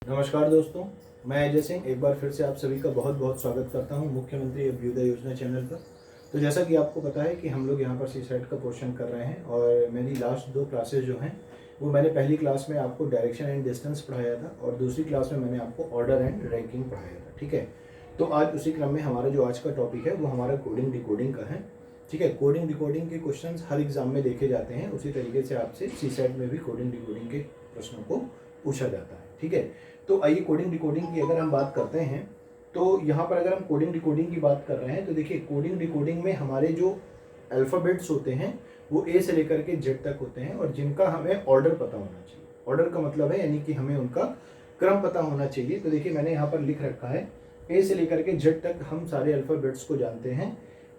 नमस्कार दोस्तों, मैं अजय सिंह एक बार फिर से आप सभी का बहुत बहुत स्वागत करता हूं मुख्यमंत्री अभ्युदय योजना चैनल पर। तो जैसा कि आपको पता है कि हम लोग यहां पर सीसेट का पोर्शन कर रहे हैं और मेरी लास्ट दो क्लासेस जो हैं वो मैंने पहली क्लास में आपको डायरेक्शन एंड डिस्टेंस पढ़ाया था और दूसरी क्लास में मैंने आपको ऑर्डर एंड रैंकिंग पढ़ाया था। ठीक है, तो आज उसी क्रम में हमारा जो आज का टॉपिक है वो हमारा कोडिंग डिकोडिंग का है। ठीक है, कोडिंग डिकोडिंग के क्वेश्चन हर एग्जाम में देखे जाते हैं, उसी तरीके से आपसे सीसेट में भी कोडिंग डिकोडिंग के प्रश्नों को पूछा जाता है। ठीक है, तो आइए कोडिंग डिकोडिंग की अगर हम बात करते हैं तो यहाँ पर अगर हम कोडिंग डिकोडिंग की बात कर रहे हैं तो देखिए कोडिंग डिकोडिंग में हमारे जो अल्फ़ाबेट्स होते हैं वो ए से लेकर के जेड तक होते हैं और जिनका हमें ऑर्डर पता होना चाहिए। ऑर्डर का मतलब है यानी कि हमें उनका क्रम पता होना चाहिए। तो देखिए मैंने यहाँ पर लिख रखा है ए से लेकर के जेड तक हम सारे अल्फ़ाबेट्स को जानते हैं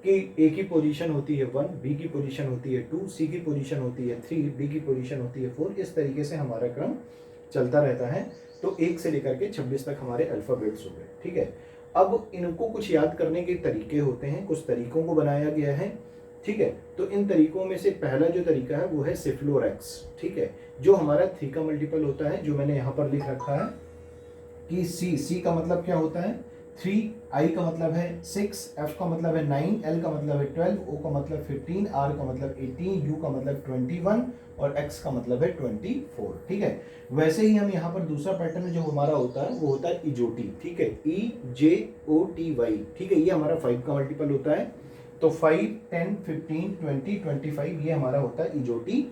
कि ए की पोजीशन होती है 1, बी की पोजीशन होती है 2, सी की पोजीशन होती है 3, डी की पोजीशन होती है 4। इस तरीके से हमारा क्रम चलता रहता है। तो 1 से लेकर के 26 तक हमारे अल्फ़ाबेट्स हो गए। ठीक है, अब इनको कुछ याद करने के तरीके होते हैं, कुछ तरीकों को बनाया गया है। ठीक है, तो इन तरीकों में से पहला जो तरीका है वो है सिफ्लोरेक्स। ठीक है, जो हमारा 3 का मल्टीपल होता है, जो मैंने यहाँ पर लिख रखा है कि सी का मतलब क्या होता है 3, आई का मतलब है 6, एफ का मतलब है 9, एल का मतलब है 12, ओ का मतलब 15, आर का मतलब 18, यू का मतलब 21 और एक्स का मतलब है 24। ठीक है, वैसे ही हम यहाँ पर दूसरा पैटर्न जो हमारा होता है वो होता है इजोटी। ठीक है, EJOTY। ठीक है, ये हमारा 5 का मल्टीपल होता है। तो 5, 10, 15, 20, 25 ये हमारा होता है इजोटी।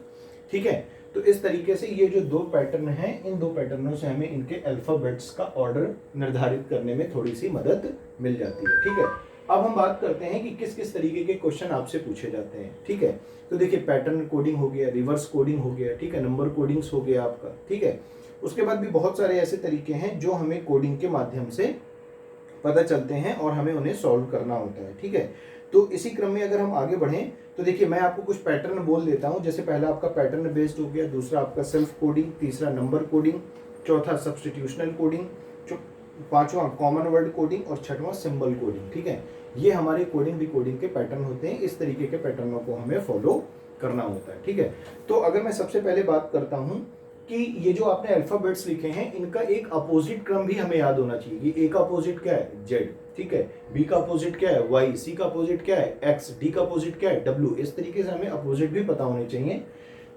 ठीक है, तो इस तरीके से ये जो दो पैटर्न हैं इन दो पैटर्नों से हमें इनके अल्फाबेट्स का ऑर्डर निर्धारित करने में थोड़ी सी मदद मिल जाती है। ठीक है, अब हम बात करते हैं कि किस किस तरीके के क्वेश्चन आपसे पूछे जाते हैं। ठीक है, तो देखिए पैटर्न कोडिंग हो गया, रिवर्स कोडिंग हो गया, ठीक है, नंबर कोडिंग्स हो गया आपका। ठीक है, उसके बाद भी बहुत सारे ऐसे तरीके हैं जो हमें कोडिंग के माध्यम से पता चलते हैं और हमें उन्हें सॉल्व करना होता है। ठीक है, तो इसी क्रम में अगर हम आगे बढ़ें तो देखिए मैं आपको कुछ पैटर्न बोल देता हूं। जैसे पहला आपका पैटर्न बेस्ड हो गया, दूसरा आपका सेल्फ कोडिंग, तीसरा नंबर कोडिंग, चौथा सब्स्टिट्यूशनल कोडिंग, पांचवा कॉमन वर्ड कोडिंग और छठवां सिंबल कोडिंग। ठीक है, ये हमारे कोडिंग डिकोडिंग के पैटर्न होते हैं। इस तरीके के पैटर्नों को हमें फॉलो करना होता है। ठीक है, तो अगर मैं सबसे पहले बात करता हूं कि ये जो आपने अल्फाबेट्स लिखे हैं इनका एक अपोजिट क्रम भी हमें याद होना चाहिए कि ए का अपोजिट क्या है जेड, ठीक है, बी का अपोजिट क्या है वाई, सी का अपोजिट क्या है एक्स, डी का अपोजिट क्या है डब्ल्यू। इस तरीके से हमें अपोजिट भी पता होने चाहिए।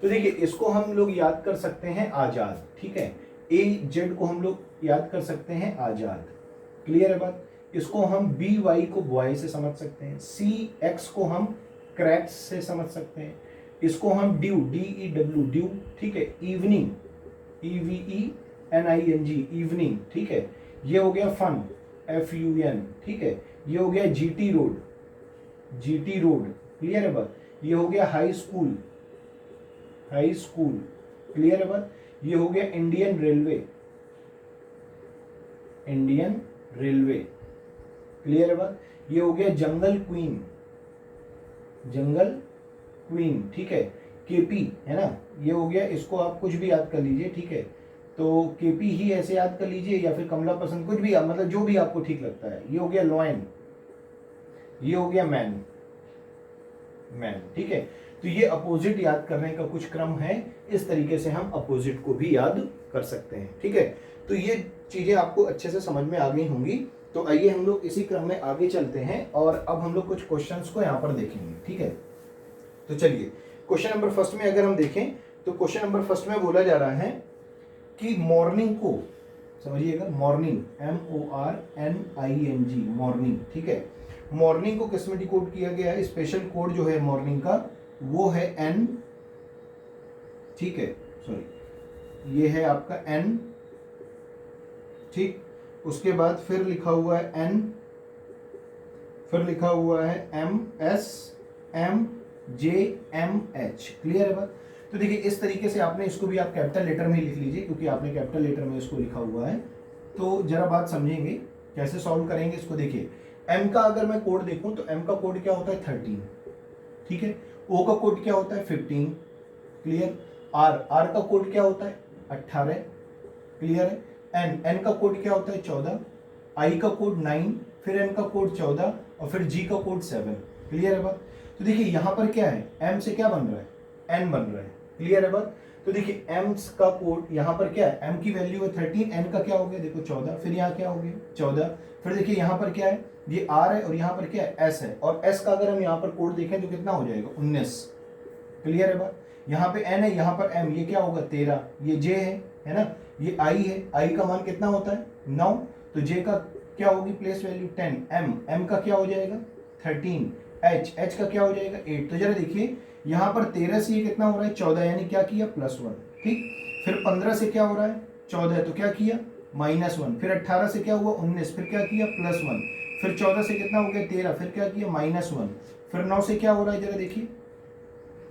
तो देखिए इसको हम लोग याद कर सकते हैं आजाद। ठीक है, ए जेड को हम लोग याद कर सकते हैं आजाद। क्लियर है बात। इसको हम बी वाई को बॉय से समझ सकते हैं, सी एक्स को हम क्रैक्स से समझ सकते हैं, इसको हम ड्यू DEW ड्यू, ठीक है, इवनिंग EVENING इवनिंग। ठीक है, ये हो गया फन FUN। ठीक है, ये हो गया GT रोड। क्लियर है बात। ये हो गया हाई स्कूल। क्लियर है बात। ये हो गया इंडियन रेलवे। क्लियर है बात। ये हो गया जंगल क्वीन। ठीक है, KP है ना, ये हो गया। इसको आप कुछ भी याद कर लीजिए। ठीक है, तो KP ही ऐसे याद कर लीजिए या फिर कमला पसंद, कुछ भी मतलब जो भी आपको ठीक लगता है। ये हो गया लॉयन, ये हो गया मैन। ठीक है, तो ये अपोजिट याद करने का कुछ क्रम है। इस तरीके से हम अपोजिट को भी याद कर सकते हैं। ठीक है, तो ये चीजें आपको अच्छे से समझ में आ गई होंगी। तो आइए हम लोग इसी क्रम में आगे चलते हैं और अब हम लोग कुछ क्वेश्चंस को यहाँ पर देखेंगे। ठीक है, तो चलिए क्वेश्चन नंबर फर्स्ट में अगर हम देखें तो क्वेश्चन नंबर फर्स्ट में बोला जा रहा है कि मॉर्निंग को, समझिएगा, मॉर्निंग MORNING मॉर्निंग। ठीक है, मॉर्निंग को किस में डिकोड किया गया है, स्पेशल कोड जो है मॉर्निंग का वो है N। ठीक है, सॉरी, ये है आपका N। ठीक, उसके बाद फिर लिखा हुआ है N, फिर लिखा हुआ है MSMJMH। क्लियर है बात। तो देखिए इस तरीके से आपने इसको भी आप कैपिटल लेटर में ही लिख लीजिए क्योंकि आपने कैपिटल लेटर में इसको लिखा हुआ है। तो जरा बात समझेंगे कैसे सॉल्व करेंगे इसको। देखिए M का अगर मैं कोड देखूं तो M का कोड क्या होता है 13। ठीक है, O का कोड क्या होता है 15। क्लियर। R का कोड क्या होता है 18। क्लियर है। N का कोड क्या होता है 14, I का कोड 9, फिर N का कोड 14 और फिर G का कोड 7। क्लियर है बात। तो देखिए यहां पर क्या है, M से क्या बन रहा है N बन रहा है। क्लियर है बात। तो देखिए m का कोड यहाँ पर क्या है, m की वैल्यू है 13, n का क्या हो गया देखो 14, फिर यहाँ क्या हो गया 14, फिर देखिए यहाँ पर क्या है, ये r है और यहाँ पर क्या है s है, और s का अगर हम यहाँ पर कोड देखें तो कितना हो जाएगा 19। क्लियर है बात। यहाँ पे n है, यहाँ पर m, ये क्या होगा 13, ये j है ना, ये i है, i का मान कितना होता है 9, तो j का क्या होगी प्लेस वैल्यू 10, m का क्या हो जाएगा 13, h का क्या हो जाएगा 8। तो जरा देखिए यहाँ पर 13 से ये कितना हो रहा है 14, यानी क्या किया +1, ठीक। फिर 15 से क्या हो रहा है 14, तो क्या किया -1, फिर 18 से क्या हुआ 19, फिर क्या किया +1, फिर 14 से कितना हो गया 13, फिर क्या किया -1, फिर 9 से क्या हो रहा है जरा देखिए,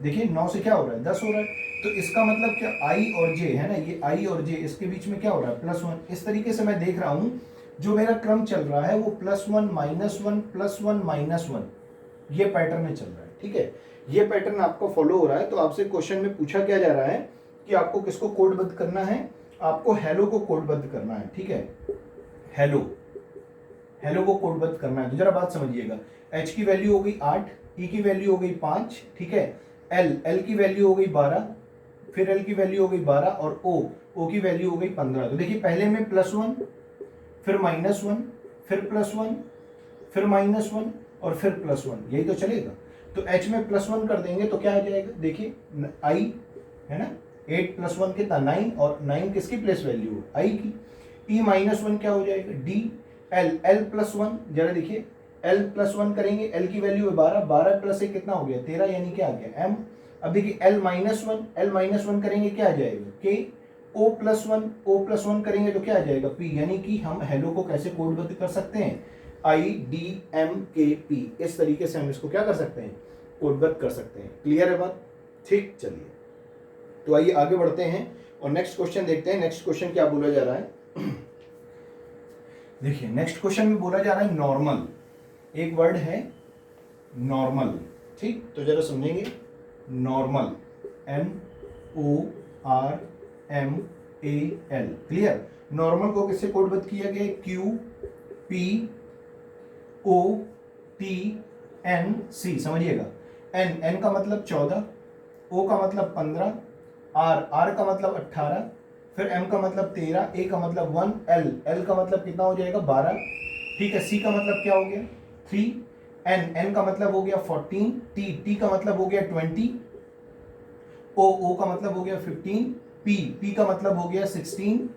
देखिए 9 से क्या हो रहा है 10 हो रहा है। तो इसका मतलब क्या i और j है ना, ये i और j इसके बीच में क्या हो रहा है +1। इस तरीके से मैं देख रहा हूं जो मेरा क्रम चल रहा है वो +1 -1 +1 -1 ये पैटर्न में चल रहा है, ठीक है। ये पैटर्न आपको फॉलो हो रहा है। तो आपसे क्वेश्चन में पूछा क्या जा रहा है कि आपको किसको कोडबद्ध करना है, आपको हेलो को कोडबद्ध करना है, ठीक है। हेलो को कोडबद्ध करना है। तो जरा बात समझिएगा, h की वैल्यू हो गई 8, e की वैल्यू हो गई 5, ठीक है। l की वैल्यू हो गई 12, फिर l की वैल्यू हो गई 12 और o की वैल्यू हो गई 15। तो देखिए पहले में +1, फिर -1, फिर +1, फिर -1 और फिर +1, यही तो चलेगा। तो h में +1 कर देंगे तो क्या आ जाएगा देखिए i है ना, 8 + 1 कितना 9, और 9 किसकी प्लेस वैल्यू i की। e -1 क्या हो जाएगा d, l +1, जरा देखिए l +1 करेंगे, l की वैल्यू है 12, 12 + 1 कितना हो गया 13, यानी क्या आ गया m। अब देखिए l -1 करेंगे क्या आ जाएगा k, o + 1 करेंगे तो क्या आ जाएगा p, यानी कि हम हेलो को कैसे कोडबद्ध कर सकते हैं IDMKP, इस तरीके से हम इसको क्या कर सकते हैं कोडबद्ध कर सकते हैं। क्लियर है बात, ठीक। चलिए तो आइए आगे बढ़ते हैं और नेक्स्ट क्वेश्चन देखते हैं। नेक्स्ट क्वेश्चन क्या बोला जा रहा है देखिए नेक्स्ट क्वेश्चन में बोला जा रहा है नॉर्मल, एक वर्ड है नॉर्मल, ठीक। तो जरा समझेंगे, नॉर्मल NORMAL, क्लियर। नॉर्मल को किससे कोडबद्ध किया गया, QPOTNC, समझिएगा। n का मतलब 14, O का मतलब 15, R का मतलब 18, फिर M का मतलब 13, A का मतलब 1, L का मतलब कितना हो जाएगा 12, ठीक है। C का मतलब क्या हो गया 3, N का मतलब हो गया 14, T का मतलब हो गया 20, O का मतलब हो गया 15, P का मतलब हो गया 16,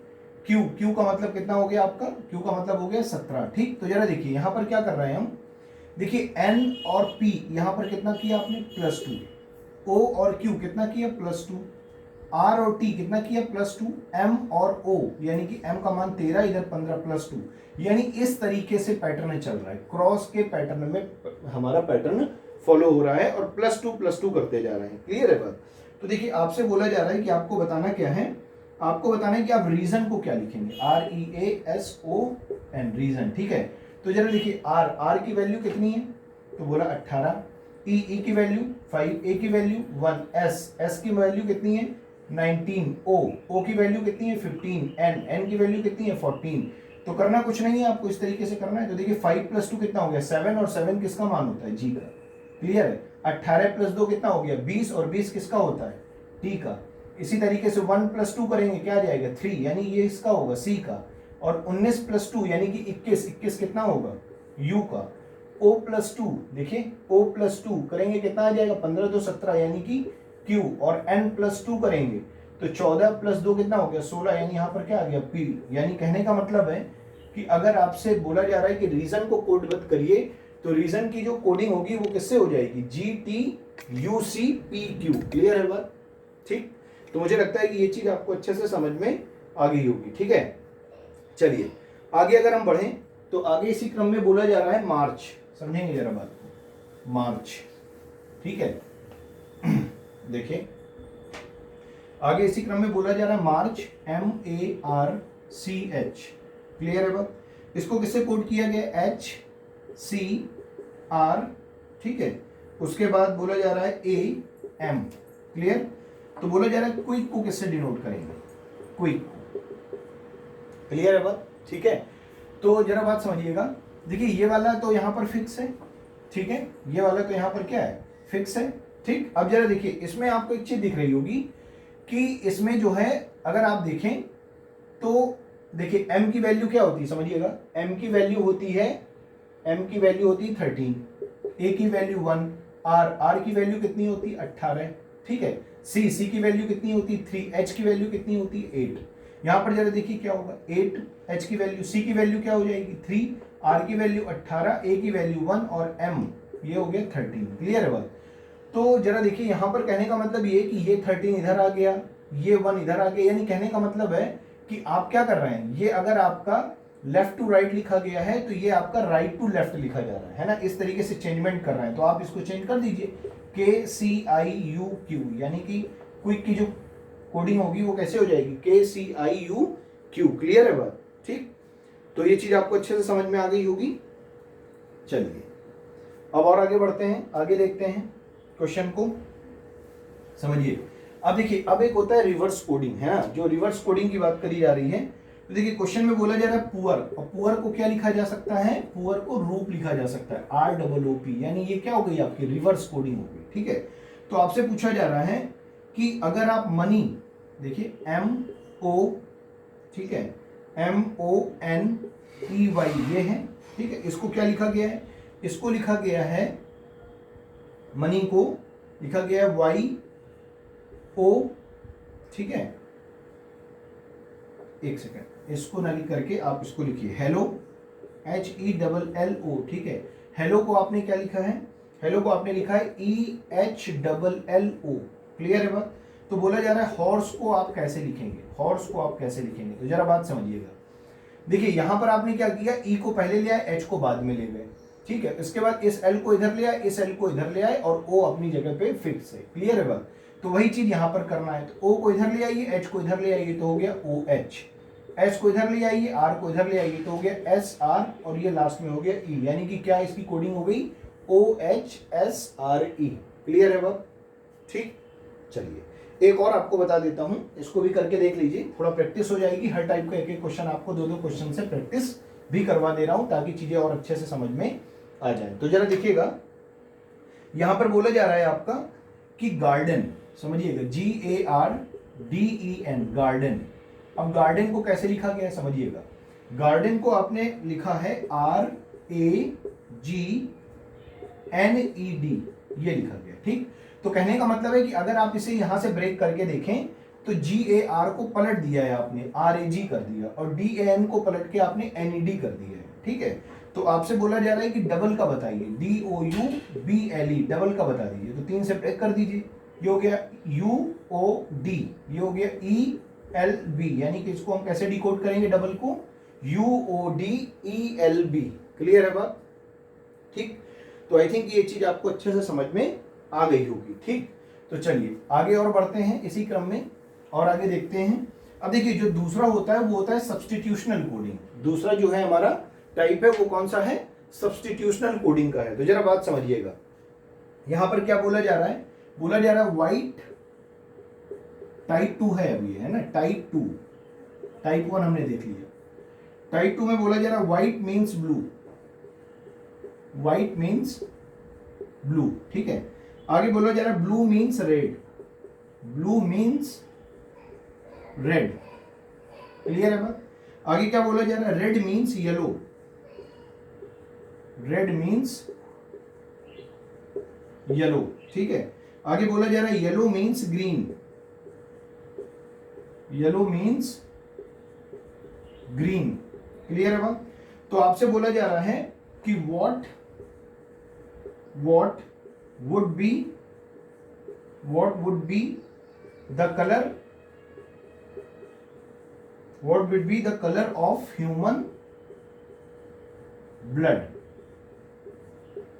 Q का मतलब कितना हो गया आपका, Q का मतलब हो गया 17, ठीक। तो जरा देखिए यहाँ पर क्या कर रहे हैं हम, देखिए N और P यहाँ पर कितना किया आपने +2, O और Q कितना किया +2, R और T कितना किया +2, M और O यानी कि M का मान 13, इधर 15 +2, यानी इस तरीके से पैटर्न चल रहा है। क्रॉस के पैटर्न में हमारा पैटर्न फॉलो हो रहा है और +2 करते जा रहे हैं। क्लियर है बात। तो देखिए आपसे बोला जा रहा है कि आपको बताना क्या है, आपको बताना है कि आप रीजन को क्या लिखेंगे, REASON, रीजन, ठीक है। तो जरा देखिए R की वैल्यू कितनी है, तो बोला 18, E की वैल्यू 5, A की वैल्यू 1, S की वैल्यू कितनी है 19, O की वैल्यू कितनी है 15, N की वैल्यू कितनी है 14। तो करना कुछ नहीं है, आपको इस तरीके से करना है। तो देखिए 5 + 2 कितना हो गया 7, और 7 किसका मान होता है G का, क्लियर है। 18 + 2 कितना हो गया 20, और 20 किसका होता है T का। इसी तरीके से 1 + 2 करेंगे क्या आ जाएगा 3, यानी ये इसका होगा C का, और 19 + 2 यानी कि 21 कितना होगा U का। O + 2 देखिए O + 2 करेंगे कितना आ जाएगा 15 2 17 यानी कि Q, और N + 2 करेंगे तो 14 + 2 कितना हो गया 16, यानी यहाँ पर क्या आ गया P। यानी कहने का मतलब है कि अगर आपसे बोला जा रहा है कि रीजन को कोडबद्ध करिए तो रीजन की जो कोडिंग होगी वो किससे हो जाएगी GTUCPQ। क्लियर है बात, ठीक। तो मुझे लगता है कि ये चीज आपको अच्छे से समझ में आ गई होगी, ठीक है। चलिए आगे अगर हम बढ़ें तो आगे इसी क्रम में बोला जा रहा है मार्च, समझेंगे जरा बात को, मार्च, ठीक है। देखिए आगे इसी क्रम में बोला जा रहा है मार्च, MARCH, क्लियर है बात। इसको किससे कोड किया गया HCR, ठीक है। उसके बाद बोला जा रहा है AM, क्लियर। तो बोला जा रहा है क्विक को किससे डिनोट करेंगे, क्विक, क्लियर है बात, ठीक है। तो जरा बात समझिएगा, देखिए ये वाला तो यहाँ पर फिक्स है, ठीक है, ये वाला तो यहाँ पर क्या है फिक्स है, ठीक। अब जरा देखिए इसमें आपको एक चीज दिख रही होगी कि इसमें जो है अगर आप देखें तो देखिए m की वैल्यू क्या होती है समझिएगा, m की वैल्यू होती है 13, a की वैल्यू 1, r की वैल्यू कितनी होती है 18, ठीक है। c की वैल्यू कितनी होती है 3, h की वैल्यू कितनी होती है 8। यहां पर जरा देखिए क्या होगा 8, h की वैल्यू, c की वैल्यू क्या हो जाएगी 3, r की वैल्यू 18, a की वैल्यू 1 और m ये हो गया 13। क्लियर है बात। तो जरा देखिए यहां पर कहने का मतलब ये कि ये 13 इधर आ गया, ये 1 इधर आ गया, यानी कहने का मतलब है कि आप क्या कर रहे हैं, ये अगर आपका लेफ्ट टू राइट लिखा गया है तो ये आपका राइट टू लेफ्ट लिखा जा रहा है ना, इस तरीके से चेंजमेंट कर रहे हैं। तो आप इसको चेंज कर दीजिए KCIUQ, यानी कि क्विक की जो कोडिंग होगी वो कैसे हो जाएगी KCIUQ। क्लियर है बात, ठीक। तो ये चीज आपको अच्छे से समझ में आ गई होगी। चलिए अब और आगे बढ़ते हैं, आगे देखते हैं क्वेश्चन को, समझिए। अब देखिए अब एक होता है रिवर्स कोडिंग, है ना, जो रिवर्स कोडिंग की बात करी जा रही है। तो देखिए क्वेश्चन में बोला जा रहा है पुअर, और पुअर को क्या लिखा जा सकता है, पुअर को रूप लिखा जा सकता है ROOP, यानी ये क्या हो गई आपकी रिवर्स कोडिंग हो गई, ठीक है। तो आपसे पूछा जा रहा है कि अगर आप मनी, देखिए MO, ठीक है, MONEY ये है, ठीक है। इसको क्या लिखा गया है, इसको लिखा गया है, मनी को लिखा गया है YO, ठीक है। एक सेकंड, इसको ना लिख करके आप इसको लिखिए हेलो, HELLO, ठीक है। हेलो को आपने क्या लिखा है, हेलो को आपने लिखा है EHLLO। क्लियर है बात। तो बोला जा रहा है हॉर्स को आप कैसे लिखेंगे, हॉर्स को आप कैसे लिखेंगे, तो जरा बात समझिएगा। देखिए यहां पर आपने क्या किया, ई को पहले लिया, एच को बाद में ले गए, ठीक है। इसके बाद इस एल को इधर ले आए, इस एल को इधर ले आए और ओ अपनी जगह पे फिक्स है। क्लियर है बात। तो वही चीज यहां पर करना है, तो ओ को इधर ले आइए, एच को इधर ले आइए तो हो गया OH, एस को इधर ले आइए, आर को इधर ले आइए तो हो गया SR, और ये लास्ट में हो गया E, यानी कि क्या इसकी कोडिंग हो गई OHSRE। क्लियर है बात, ठीक। चलिए एक और आपको बता देता हूं, इसको भी करके देख लीजिए, थोड़ा प्रैक्टिस हो जाएगी। हर टाइप का एक एक क्वेश्चन आपको दो क्वेश्चन से प्रैक्टिस भी करवा दे रहा हूं ताकि चीजें और अच्छे से समझ में आ जाए। तो जरा देखिएगा यहां पर बोला जा रहा है आपका कि गार्डन, समझिएगा GARDEN, गार्डन। अब गार्डन को कैसे लिखा गया है समझिएगा, गार्डन को आपने लिखा है RAGNED, ये लिखा गया, ठीक। तो कहने का मतलब है कि अगर आप इसे यहां से ब्रेक करके देखें तो GAR को पलट दिया है आपने, RAG कर दिया, और DAN को पलट के आपने NED कर दिया है, ठीक है। तो आपसे बोला जा रहा है कि डबल का बताइए, DOUBLE, डबल का बता दीजिए। तो 3 से ब्रेक कर दीजिए, ये हो गया UOD, ये हो गया ELB, यानी कि इसको हम कैसे डिकोड करेंगे डबल को, UODELB। क्लियर है बात, ठीक। तो आई थिंक ये चीज आपको अच्छे से समझ में आ गई होगी, ठीक। तो चलिए आगे और बढ़ते हैं इसी क्रम में, और आगे देखते हैं। अब देखिए जो दूसरा होता है वो होता है सब्स्टिट्यूशनल कोडिंग। दूसरा जो है हमारा टाइप है वो कौन सा है, सब्स्टिट्यूशनल कोडिंग का है। तो जरा बात समझिएगा, यहां पर क्या बोला जा रहा है, बोला जा रहा है व्हाइट, टाइप 2 है अभी, है ना, टाइप 2, टाइप 1 हमने देख लिया। टाइप 2 में बोला जा रहा है white means blue, white means blue, ठीक है। आगे बोला जा रहा है blue means red, blue means red. Clear है बात। आगे क्या बोला जा रहा है, red means yellow, red means yellow, ठीक है। आगे बोला जा रहा है yellow means green, yellow means green. Clear है बात। तो आपसे बोला जा रहा है कि what would be the color, what would be the color of human blood।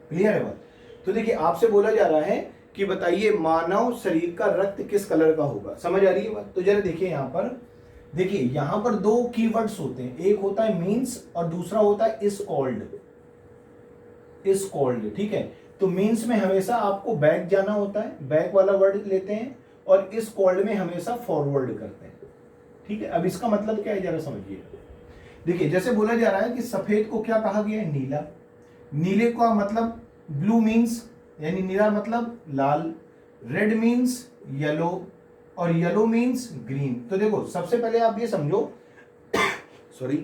Clear है बात। तो देखिए आपसे बोला जा रहा है कि बताइए मानव शरीर का रक्त किस कलर का होगा। समझ आ रही है बात। तो जरा देखिए यहां पर, देखिए यहां पर 2 कीवर्ड्स होते हैं, एक होता है मीन्स और दूसरा होता है इज कॉल्ड, इज कॉल्ड, ठीक है। तो मीन्स में हमेशा आपको बैक जाना होता है, बैक वाला वर्ड लेते हैं, और इस कॉल्ड में हमेशा फॉरवर्ड करते हैं, ठीक है। अब इसका मतलब क्या है जरा समझिए। देखिए जैसे बोला जा रहा है कि सफेद को क्या कहा गया है, नीला। नीले का मतलब ब्लू मीन्स, यानी नीला मतलब लाल। रेड मीन्स येलो, और येलो मीन्स ग्रीन। तो देखो सबसे पहले आप ये समझो सॉरी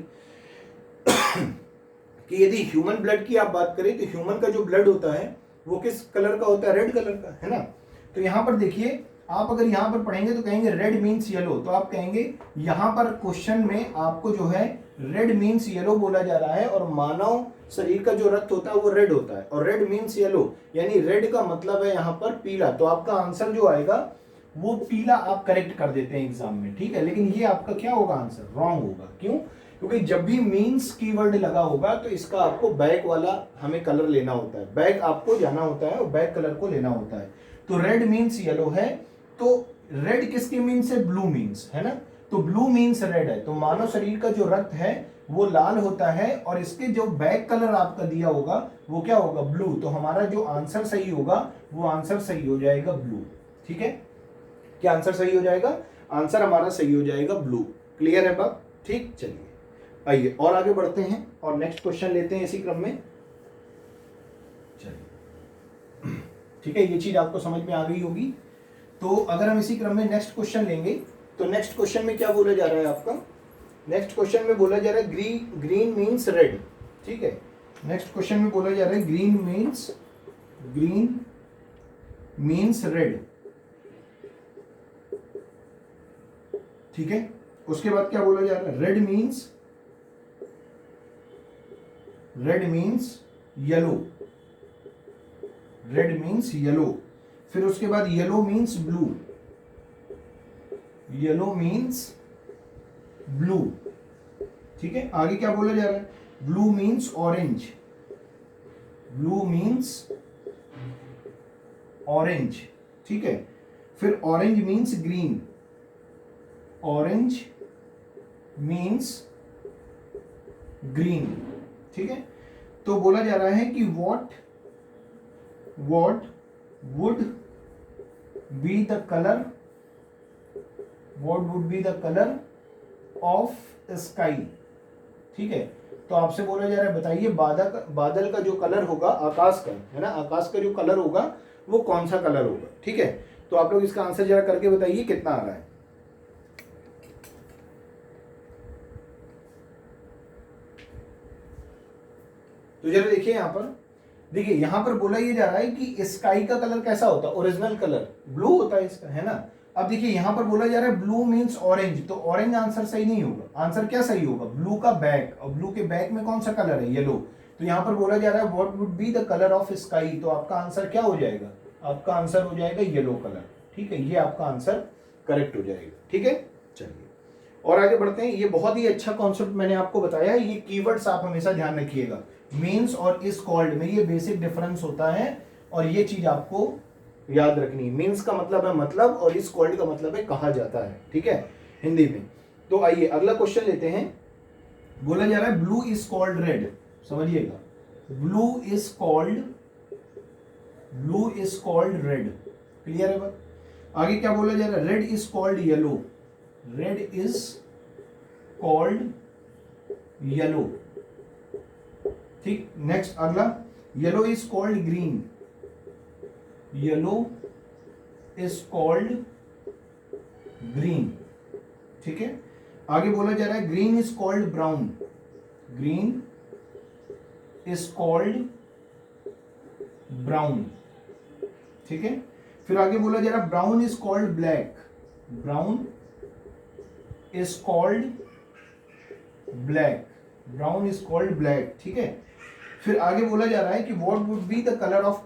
कि यदि ह्यूमन ब्लड की आप बात करें तो ह्यूमन का जो ब्लड होता है वो किस कलर का होता है, रेड कलर का, है ना। तो यहां पर देखिए, आप अगर यहां पर पढ़ेंगे तो कहेंगे रेड मीन्स येलो, तो आप कहेंगे यहां पर क्वेश्चन में आपको जो है रेड मीन्स येलो बोला जा रहा है, और मानव शरीर का जो रक्त होता है वो रेड होता है, और रेड मीन्स येलो यानी रेड का मतलब है यहाँ पर पीला। तो आपका आंसर जो आएगा वो पीला आप करेक्ट कर देते हैं एग्जाम में, ठीक है। लेकिन ये आपका क्या होगा, आंसर रॉन्ग होगा। क्यों? क्योंकि जब भी मीन्स कीवर्ड लगा होगा तो इसका आपको बैक वाला हमें कलर लेना होता है, बैक आपको जाना होता है और बैक कलर को लेना होता है। तो रेड मीन्स येलो है, तो रेड किसके मीन्स है, ब्लू मीन्स, है ना। तो ब्लू मीन्स रेड है, तो मानव शरीर का जो रक्त है वो लाल होता है, और इसके जो बैक कलर आपका दिया होगा वो क्या होगा, ब्लू। तो हमारा जो आंसर सही होगा वो आंसर सही हो जाएगा ब्लू, ठीक है। क्या आंसर सही हो जाएगा, आंसर हमारा सही हो जाएगा ब्लू। क्लियर है बात, ठीक। चलिए आइए और आगे बढ़ते हैं और नेक्स्ट क्वेश्चन लेते हैं इसी क्रम में। चलिए ठीक है, ये चीज आपको समझ में आ गई होगी। तो अगर हम इसी क्रम में नेक्स्ट क्वेश्चन लेंगे तो नेक्स्ट क्वेश्चन में क्या बोला जा रहा है आपका, नेक्स्ट क्वेश्चन में बोला जा रहा है ग्रीन मीन्स रेड, ठीक है। नेक्स्ट क्वेश्चन में बोला जा रहा है ग्रीन मीन्स रेड, ठीक है। उसके बाद क्या बोला जा रहा है, red means yellow, red means yellow. फिर उसके बाद येलो मीन्स ब्लू, ठीक है। आगे क्या बोला जा रहा है, ब्लू मीन्स ऑरेंज, ठीक है। फिर ऑरेंज मीन्स ग्रीन, ठीक है। तो बोला जा रहा है कि what would be the colour of sky, ठीक है। तो आपसे बोला जा रहा है बताइए बादल का जो कलर होगा, आकाश का, है ना, आकाश का जो कलर होगा वो कौन सा कलर होगा, ठीक है। तो आप लोग इसका आंसर जरा करके बताइए कितना आ रहा है। तो जरा देखिए यहां पर, देखिए यहां पर बोला ये जा रहा है कि स्काई का कलर कैसा होता है, ओरिजिनल कलर ब्लू होता है इसका, है ना। अब देखिए यहां पर बोला जा रहा है ब्लू मीन्स ऑरेंज, तो ऑरेंज आंसर सही नहीं होगा। आंसर क्या सही होगा, ब्लू का बैक, और ब्लू के बैक में कौन सा कलर है, येलो। तो यहां पर बोला जा रहा है what would be the colour of sky, तो आपका आंसर क्या हो जाएगा, आपका आंसर हो जाएगा येलो कलर, ठीक है। ये आपका आंसर करेक्ट हो जाएगा, ठीक है। चलिए और आगे बढ़ते हैं। ये बहुत ही अच्छा कॉन्सेप्ट मैंने आपको बताया है, ये कीवर्ड्स आप हमेशा ध्यान रखिएगा, मीन्स और इज कॉल्ड में ये बेसिक डिफरेंस होता है, और ये चीज आपको याद रखनी। मीन्स का मतलब है मतलब, और इज कॉल्ड का मतलब है कहा जाता है, ठीक है, हिंदी में। तो आइए अगला क्वेश्चन लेते हैं। बोला जा रहा है ब्लू इज कॉल्ड रेड, समझिएगा, blue is called red, clear है बात। आगे क्या बोला जा रहा है, रेड इज कॉल्ड येलो, ठीक। नेक्स्ट अगला, येलो इज कॉल्ड ग्रीन, ठीक है। आगे बोला जा रहा है ग्रीन इज कॉल्ड ब्राउन, ठीक है। फिर आगे बोला जा रहा है ब्राउन इज कॉल्ड ब्लैक, ठीक है। फिर आगे बोला जा रहा है कि what would be the colour of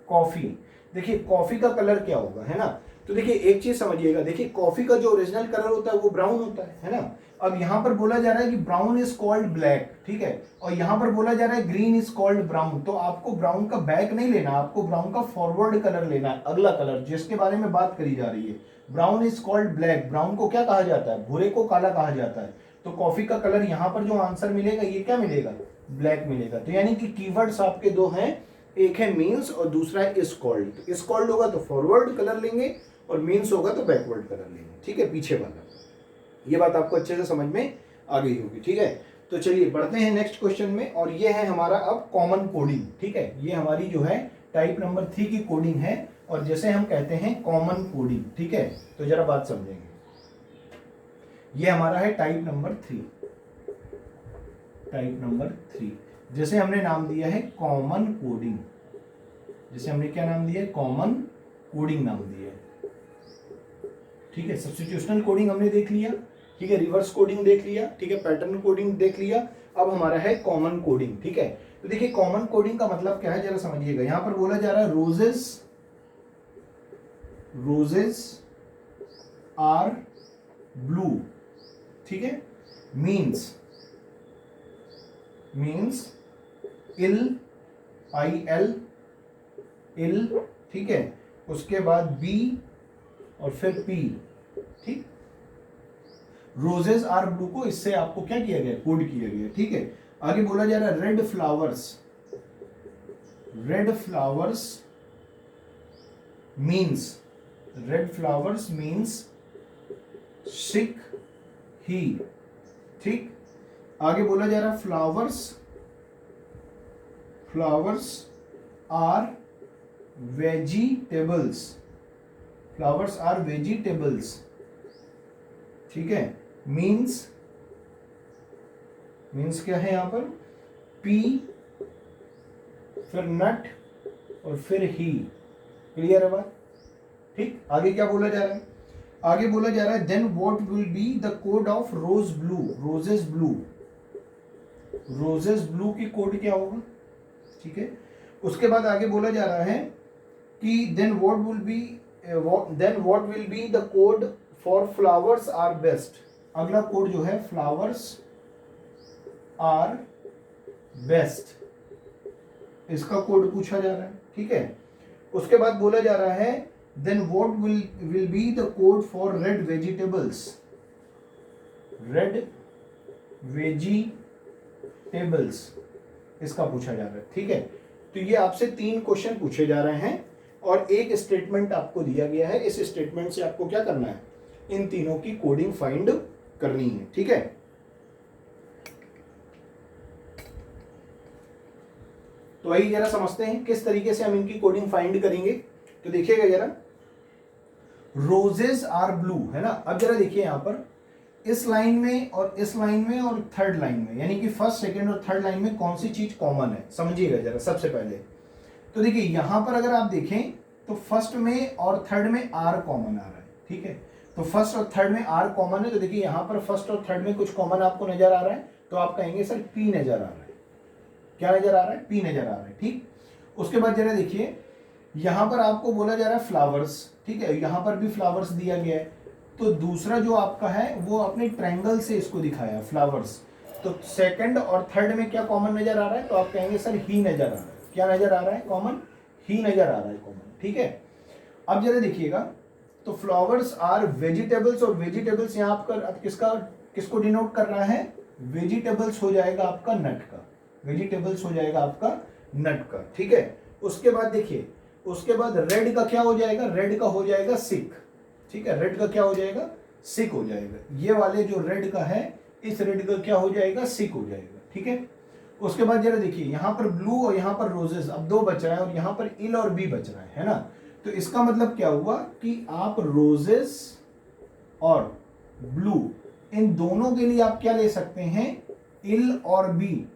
coffee, देखिए कॉफी का कलर क्या होगा, है ना। तो देखिए एक चीज समझिएगा, देखिए कॉफी का जो ओरिजिनल कलर होता है वो ब्राउन होता है ना। अब यहां पर बोला जा रहा है कि ब्राउन इज कॉल्ड ब्लैक, ठीक है, और यहां पर बोला जा रहा है ग्रीन इज कॉल्ड ब्राउन। तो आपको ब्राउन का बैक नहीं लेना, आपको ब्राउन का फॉरवर्ड कलर लेना है, अगला कलर जिसके बारे में बात करी जा रही है। Brown is called black, brown को क्या कहा जाता है, भूरे को काला कहा जाता है। तो कॉफी का कलर यहां पर जो आंसर मिलेगा ये क्या मिलेगा, ब्लैक मिलेगा। तो यानी कि कीवर्ड्स आपके दो हैं, एक है मीन्स और दूसरा है इज कॉल्ड। तो इज कॉल्ड होगा तो फॉरवर्ड कलर लेंगे, और मीन्स होगा तो बैकवर्ड कलर लेंगे, ठीक है, पीछे वाला। ये बात आपको अच्छे से समझ में आ गई होगी, ठीक है। तो चलिए बढ़ते हैं नेक्स्ट क्वेश्चन में, और ये है हमारा अब कॉमन कोडिंग। ठीक है, ये हमारी जो है टाइप नंबर 3 की कोडिंग है, और जैसे हम कहते हैं कॉमन कोडिंग। ठीक है, तो जरा बात समझेंगे। ये हमारा है टाइप नंबर 3, टाइप नंबर 3, जैसे हमने नाम दिया है कॉमन कोडिंग। जैसे हमने क्या नाम दिया है? कॉमन कोडिंग नाम दिया है। ठीक है, सब्स्टिट्यूशनल कोडिंग हमने देख लिया, ठीक है, रिवर्स कोडिंग देख लिया, ठीक है, पैटर्न कोडिंग देख लिया। अब हमारा है कॉमन कोडिंग। ठीक है, तो देखिए कॉमन कोडिंग का मतलब क्या है जरा समझिएगा। यहां पर बोला जा रहा है रोजेस, रोजेस आर ब्लू। ठीक है, मीन्स इल, आई एल, इल, ठीक है, उसके बाद बी और फिर पी। ठीक, रोजेस आर ब्लू को इससे आपको क्या किया गया? कोड किया गया। ठीक है, आगे बोला जा रहा है red flowers, red flowers means, red flowers means sick ही। ठीक, आगे बोला जा रहा है flowers, flowers are vegetables, flowers are vegetables. ठीक है, मीन्स क्या है यहां पर? पी, फिर नट और फिर ही। क्लियर है बात? ठीक, आगे क्या बोला जा रहा है? आगे बोला जा रहा है then what will be the code of rose blue, roses blue, roses blue की कोड क्या होगा? ठीक है, उसके बाद आगे बोला जा रहा है कि then what will be the code for flowers are best. अगला कोड जो है फ्लावर्स आर बेस्ट, इसका कोड पूछा जा रहा है। ठीक है, उसके बाद बोला जा रहा है then what will be the code for red vegetables, red vegetables, इसका पूछा जा रहा है। ठीक है, तो ये आपसे 3 क्वेश्चन पूछे जा रहे हैं और एक स्टेटमेंट आपको दिया गया है। इस स्टेटमेंट से आपको क्या करना है? इन तीनों की कोडिंग फाइंड करनी है। ठीक है, तो आइए जरा समझते हैं किस तरीके से हम इनकी कोडिंग फाइंड करेंगे। तो देखिएगा जरा, रोजेस आर ब्लू है ना। अब जरा देखिए यहां पर इस लाइन में और इस लाइन में और थर्ड लाइन में, यानी कि फर्स्ट, सेकंड और थर्ड लाइन में कौन सी चीज कॉमन है, समझिएगा जरा। सबसे पहले तो देखिए यहां पर अगर आप देखें तो फर्स्ट में और थर्ड में आर कॉमन आ रहा है। ठीक है, तो फर्स्ट और थर्ड में आर कॉमन है, तो देखिए यहां पर फर्स्ट और थर्ड में कुछ कॉमन आपको नजर आ रहा है, तो आप कहेंगे सर पी नजर आ रहा है। क्या नजर आ रहा है? पी नजर आ रहा है। ठीक, उसके बाद जरा देखिए यहां पर आपको बोला जा रहा है फ्लावर्स। ठीक है, यहां पर भी फ्लावर्स दिया गया है, तो दूसरा जो आपका है वो अपने ट्रायंगल से इसको दिखाया फ्लावर्स। तो सेकंड और थर्ड में क्या कॉमन नजर आ रहा है? तो आप कहेंगे सर ही नजर आ रहा है। क्या नजर आ रहा है? कॉमन ही नजर आ रहा है, कॉमन। ठीक है, अब जरा देखिएगा, तो फ्लावर्स आर वेजिटेबल्स, और वेजिटेबल्स यहाँ आपका अब किसको डिनोट कर रहा है? वेजिटेबल्स हो जाएगा आपका नट का, वेजिटेबल्स हो जाएगा आपका नट का। ठीक है, उसके बाद देखिए, उसके बाद रेड का क्या हो जाएगा? रेड का हो जाएगा सिक। ठीक है, रेड का क्या हो जाएगा? सिक हो जाएगा। ये वाले जो रेड का है, इस रेड का क्या हो जाएगा? सिक हो जाएगा। ठीक है, उसके बाद जरा देखिए यहाँ पर ब्लू और यहाँ पर रोजेस, अब 2 बच रहा है, और यहाँ पर इल और बी बच रहा है ना। तो इसका मतलब क्या हुआ कि आप रोजेस और ब्लू इन दोनों के लिए आप क्या ले सकते हैं? इल और बी।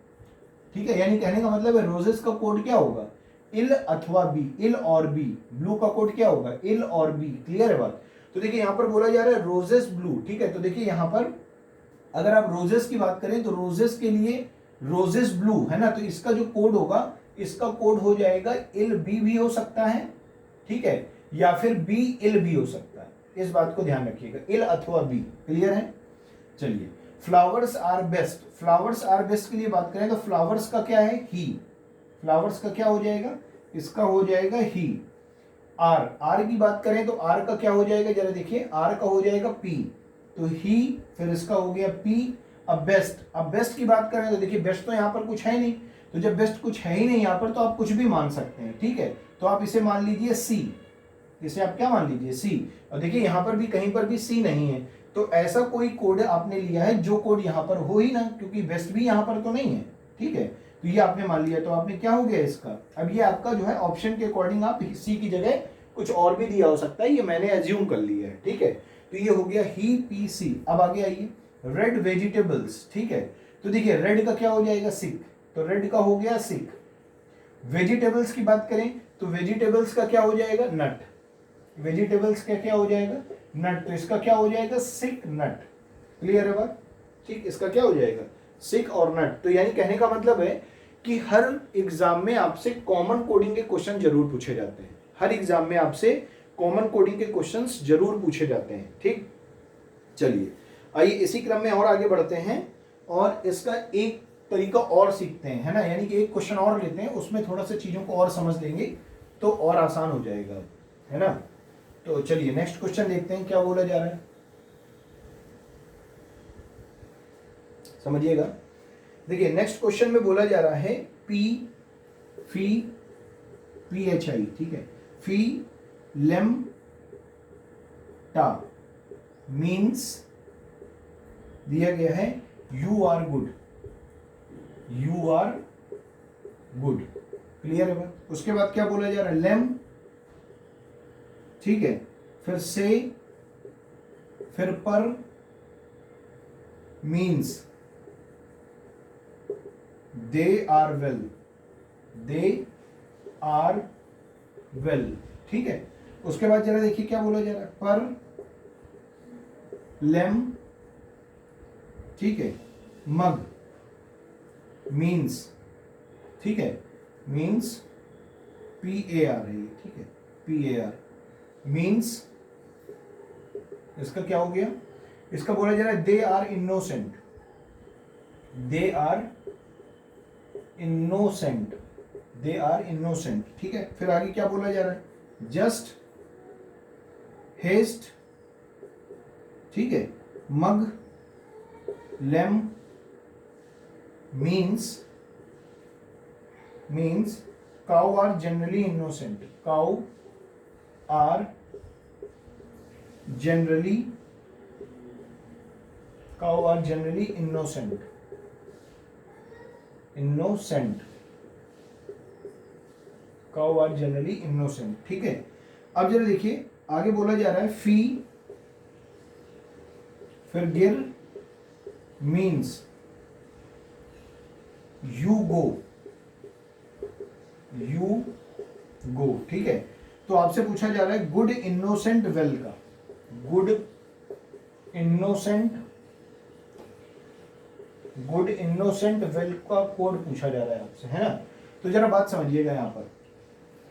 ठीक है, यानी कहने का मतलब है रोजेस का कोड क्या होगा? इल अथवा बी, इल और बी। ब्लू का कोड क्या होगा? इल और बी। क्लियर है बात? तो देखिए यहां पर बोला जा रहा है रोजेस ब्लू। ठीक है, तो देखिए यहां पर अगर आप रोजेस की बात करें तो रोजेस के लिए रोजेस ब्लू है ना, तो इसका जो कोड होगा, इसका कोड हो जाएगा इल बी भी हो सकता है, ठीक है, या फिर बी इल भी हो सकता है। इस बात को ध्यान रखिएगा, इल अथवा बी। क्लियर है? चलिए, flowers are best, flowers are best के लिए बात करें तो फ्लावर्स का क्या है? ही। फ्लावर्स का क्या हो जाएगा? इसका हो जाएगा ही। आर, आर की बात करें तो आर का क्या हो जाएगा? जरा देखिए, आर का हो जाएगा पी, तो ही, फिर इसका हो गया पी। अब बेस्ट, अब बेस्ट की बात करें तो देखिए बेस्ट तो यहाँ पर कुछ है नहीं, तो जब बेस्ट कुछ है ही नहीं यहाँ पर तो आप कुछ भी मान सकते हैं। ठीक है, तो आप इसे मान लीजिए सी, इसे आप क्या मान लीजिए सी। और देखिए यहाँ पर भी कहीं पर भी सी नहीं है, तो ऐसा कोई कोड आपने लिया है जो कोड यहाँ पर हो ही ना, क्योंकि वेस्ट भी यहाँ पर तो नहीं है, ठीक है। तो ये आपने मान लिया, तो आपने क्या हो गया इसका। अब ये आपका जो है ऑप्शन के अकॉर्डिंग आप सी की जगह कुछ और भी दिया हो सकता है, ये मैंने एज्यूम कर लिया है, ठीक है। तो ये हो गया ही पी सी। अब आगे आइए, रेड वेजिटेबल्स, ठीक है। तो देखिए रेड का क्या हो जाएगा सिक, तो रेड का हो गया सिक। वेजिटेबल्स की बात करें तो वेजिटेबल्स का क्या हो जाएगा नट, वेजिटेबल्स का क्या हो जाएगा नट, तो इसका क्या हो जाएगा सिक नट। क्लियर है बात, ठीक। इसका क्या हो जाएगा सिक और नट। तो यानी कहने का मतलब है कि हर एग्जाम में आपसे कॉमन कोडिंग के क्वेश्चन जरूर पूछे जाते हैं, हर एग्जाम में आपसे कॉमन कोडिंग के क्वेश्चंस जरूर पूछे जाते हैं, ठीक। चलिए आइए इसी क्रम में और आगे बढ़ते हैं और इसका एक तरीका और सीखते हैं, है ना। यानी कि एक क्वेश्चन और लेते हैं, उसमें थोड़ा सा चीजों को और समझ लेंगे तो और आसान हो जाएगा, है ना। तो चलिए नेक्स्ट क्वेश्चन देखते हैं क्या बोला जा रहा है, समझिएगा। देखिए नेक्स्ट क्वेश्चन में बोला जा रहा है P phi P H I, ठीक है। फी लेम टा मीन्स दिया गया है you are good, you are good. Clear है बात। उसके बाद क्या बोला जा रहा है लेम, ठीक है, फिर से, फिर पर, means they are well, they are well, ठीक है। उसके बाद जरा देखिए क्या बोला जा रहा है पर लेम, ठीक है, मग मीन्स, ठीक है, मीन्स पी ए आर है, ठीक है, पी ए आर मीन्स, इसका क्या हो गया, इसका बोला जा रहा है they are innocent, they are innocent, they are innocent, ठीक है। फिर आगे क्या बोला जा रहा है जस्ट हेस्ट, ठीक है, mug lame means cow are generally innocent, cow are generally innocent, innocent, cow are generally innocent, ठीक है। अब जरा देखिए आगे बोला जा रहा है फी फिर गिर means you go, you go, ठीक है। तो आपसे पूछा जा रहा है गुड इनोसेंट वेल का, गुड इनोसेंट वेल का कोड पूछा जा रहा है आपसे, है ना। तो जरा बात समझिएगा यहाँ पर,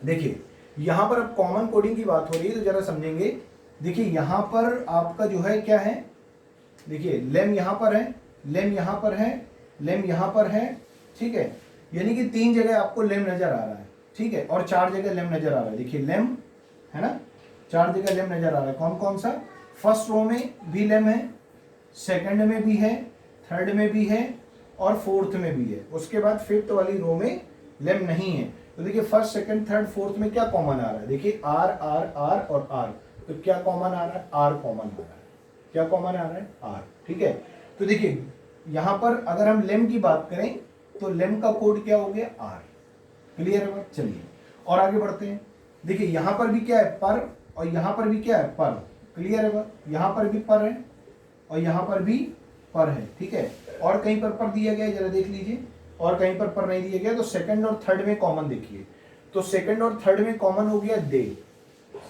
देखिए यहाँ पर अब कॉमन कोडिंग की बात हो रही है, तो जरा समझेंगे। देखिए यहाँ पर आपका जो है क्या है, देखिए लेम यहाँ पर है, लेम यहाँ पर है, लेम यहाँ पर है, ठीक है। यानी कि 3 जगह आपको लेम नजर आ रहा है, ठीक है, और 4 जगह लेम नजर आ रहा है। देखिए लेम है ना, 4 जगह लेम नजर आ रहा है। कौन कौन सा, फर्स्ट रो में भी लेम है, सेकंड में भी है, थर्ड में भी है और फोर्थ में भी है। उसके बाद फिफ्थ वाली रो में लेम नहीं है। तो देखिए फर्स्ट सेकंड थर्ड फोर्थ में क्या कॉमन आ रहा है, देखिए आर आर आर और आर। तो क्या कॉमन आ रहा है, आर कॉमन आ रहा है। क्या कॉमन आ रहा है, आर, ठीक है। तो देखिए यहां पर अगर हम लेम की बात करें तो लेम का कोड क्या हो गया, आर। क्लियर है बात। चलिए और आगे बढ़ते हैं। देखिए यहां पर भी क्या है, पर, और यहां पर भी क्या है, पर। क्लियर है बात। यहां पर भी पर है और यहां पर भी पर है, ठीक है। और कहीं पर दिया गया है, जरा देख लीजिए, और कहीं पर नहीं दिया गया। तो सेकंड और थर्ड में कॉमन देखिए, तो सेकंड और थर्ड में कॉमन हो गया दे,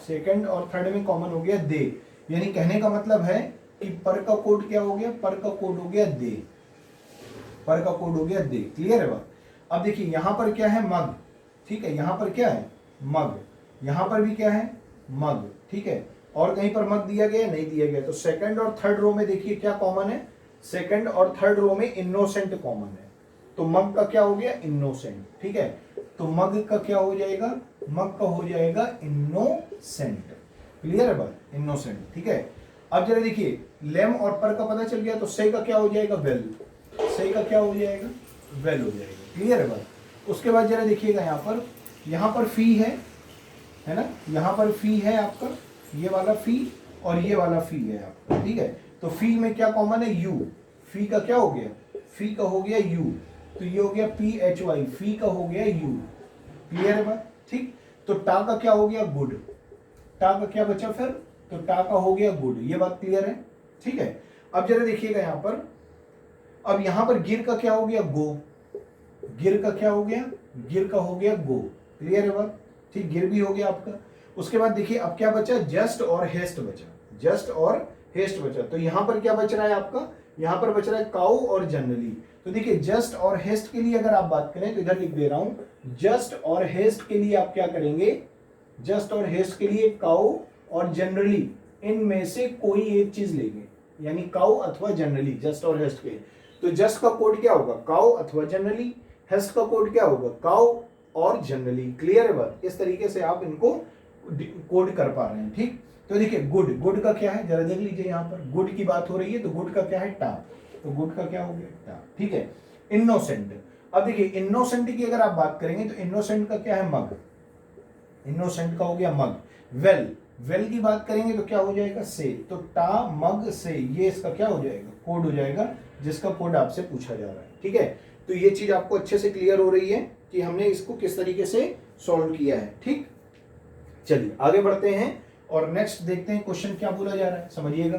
सेकंड और थर्ड में कॉमन हो गया दे। यानी कहने का मतलब है कि पर का कोड क्या हो गया, पर का कोड हो गया दे, पर का कोड हो गया दे। क्लियर है बात। अब देखिए यहां पर क्या है, मग, ठीक है, यहां पर क्या है, मग, यहां पर भी क्या है, मग, ठीक है। और कहीं पर मग दिया गया, नहीं दिया गया। तो सेकंड और थर्ड रो में देखिए क्या कॉमन है, सेकंड और थर्ड रो में इनोसेंट कॉमन है। तो मग का क्या हो गया, इनोसेंट, ठीक है। तो मग का क्या हो जाएगा, मग का हो जाएगा इनोसेंट। क्लियर है बात, इनोसेंट, ठीक है। अब जरा देखिए लेम और पर का पता चल गया, तो से का क्या हो जाएगा, वेल, से का क्या हो जाएगा, वेल हो जाएगा। क्लियर है बात। उसके बाद जरा देखिएगा यहाँ पर फी है, है ना, यहाँ पर फी है आपका, ये वाला फी और ये वाला फी है आपका, ठीक है। तो फी में क्या कॉमन है, यू, फी का क्या हो गया, फी का हो गया यू, तो ये हो गया PHY, फी का हो गया यू, क्लियर है बात, ठीक। तो टा का क्या हो गया, गुड, टा का क्या बचा फिर, तो टा का हो गया गुड, ये बात क्लियर है, ठीक है। अब जरा देखिएगा यहाँ पर, अब यहाँ पर गिर का क्या हो गया, गो, गिर का क्या हो गया, गिर का हो गया गो, क्लियर है बात, ठीक, गिर भी हो गया आपका। उसके बाद देखिए अब क्या बचा, जस्ट और हेस्ट बचा, जस्ट और हेस्ट बचा। तो यहां पर क्या बच रहा है आपका, यहां पर बच रहा है काउ और जनरली। तो देखिए जस्ट और हेस्ट के लिए अगर आप बात करें तो इधर लिख दे रहा हूं, जस्ट और हेस्ट के लिए आप क्या करेंगे, जस्ट और हेस्ट के लिए काउ और जनरली, इनमें से कोई एक चीज लेंगे, यानी काउ अथवा जनरली, जस्ट और हेस्ट के। तो जस्ट का कोड क्या होगा, काउ अथवा जनरली, हेस्ट का कोड क्या होगा, काउ और जनरली, क्लियर है बात। इस तरीके से आप इनको कोड कर पा रहे हैं, ठीक। तो देखिए गुड, गुड का क्या है जरा देख लीजिए, यहाँ पर गुड की बात हो रही है तो गुड का क्या है, टा, तो गुड का क्या हो गया, टा, ठीक है। इनोसेंट, अब देखिए इनोसेंट की अगर आप बात करेंगे तो इनोसेंट का क्या है, मग, इनोसेंट का हो गया मग। वेल, वेल की बात करेंगे तो क्या हो जाएगा, से, तो टा मग से, ये इसका क्या हो जाएगा, कोड हो जाएगा, जिसका कोड आपसे पूछा जा रहा है, ठीक है। तो ये चीज आपको अच्छे से क्लियर हो रही है कि हमने इसको किस तरीके से सॉल्व किया है, ठीक। चलिए आगे बढ़ते हैं और नेक्स्ट देखते हैं क्वेश्चन क्या बोला जा रहा है, समझिएगा।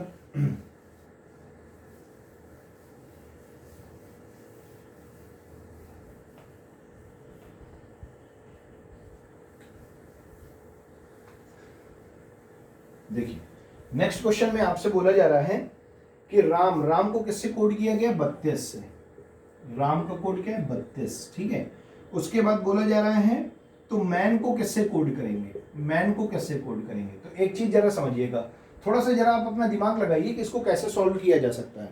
देखिए नेक्स्ट क्वेश्चन में आपसे बोला जा रहा है कि राम, राम को किससे कोड किया गया, 32 से, राम का कोड क्या है, 32, ठीक है। उसके बाद बोला जा रहा है तो मैन को किससे कोड करेंगे, मैन को किससे कोड करेंगे। तो एक चीज जरा समझिएगा, थोड़ा सा जरा आप अपना दिमाग लगाइए कि इसको कैसे सॉल्व किया जा सकता है।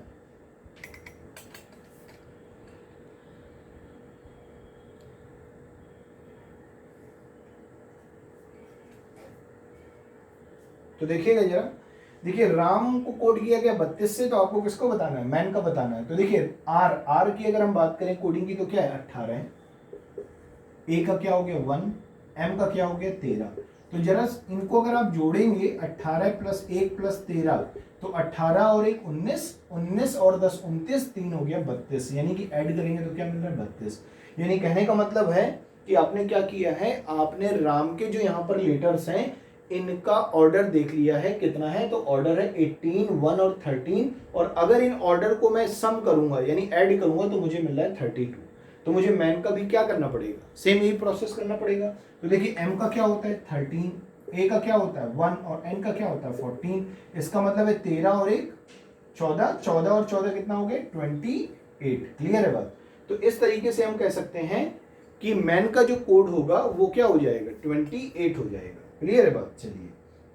तो देखिएगा जरा, देखिए राम को कोड किया गया 32 से, तो आपको किसको बताना है, मैन का बताना है। तो देखिए आर, आर की अगर हम बात करें कोडिंग की तो क्या है, 18 है, ए का क्या हो गया 1, एम का क्या हो गया 13। तो जरा इनको अगर आप जोड़ेंगे 18 प्लस 1 प्लस 13, तो 18 और 1 19, 19 और 10 29, 3 हो गया 32, यानी कि ऐड करेंगे तो क्या मिल रहा है 32। यानी कहने का मतलब है कि आपने क्या किया है, आपने राम के जो यहाँ पर लेटर्स हैं इनका ऑर्डर देख लिया है, कितना है, तो ऑर्डर है 18, 1 और 13, और अगर इन ऑर्डर को मैं सम करूंगा यानी ऐड करूंगा तो मुझे मिल रहा है 32। तो मुझे मैन का भी क्या करना पड़ेगा, सेम यही प्रोसेस करना पड़ेगा। तो देखिए एम का क्या होता है 13, ए का क्या होता है 1 और एन का क्या होता है 14। इसका मतलब है 13 और 1 14, 14 और 14 कितना हो गया 28, क्लियर है बात। तो इस तरीके से हम कह सकते हैं कि मैन का जो कोड होगा वो क्या हो जाएगा 28 हो जाएगा, क्लियर है बात। चलिए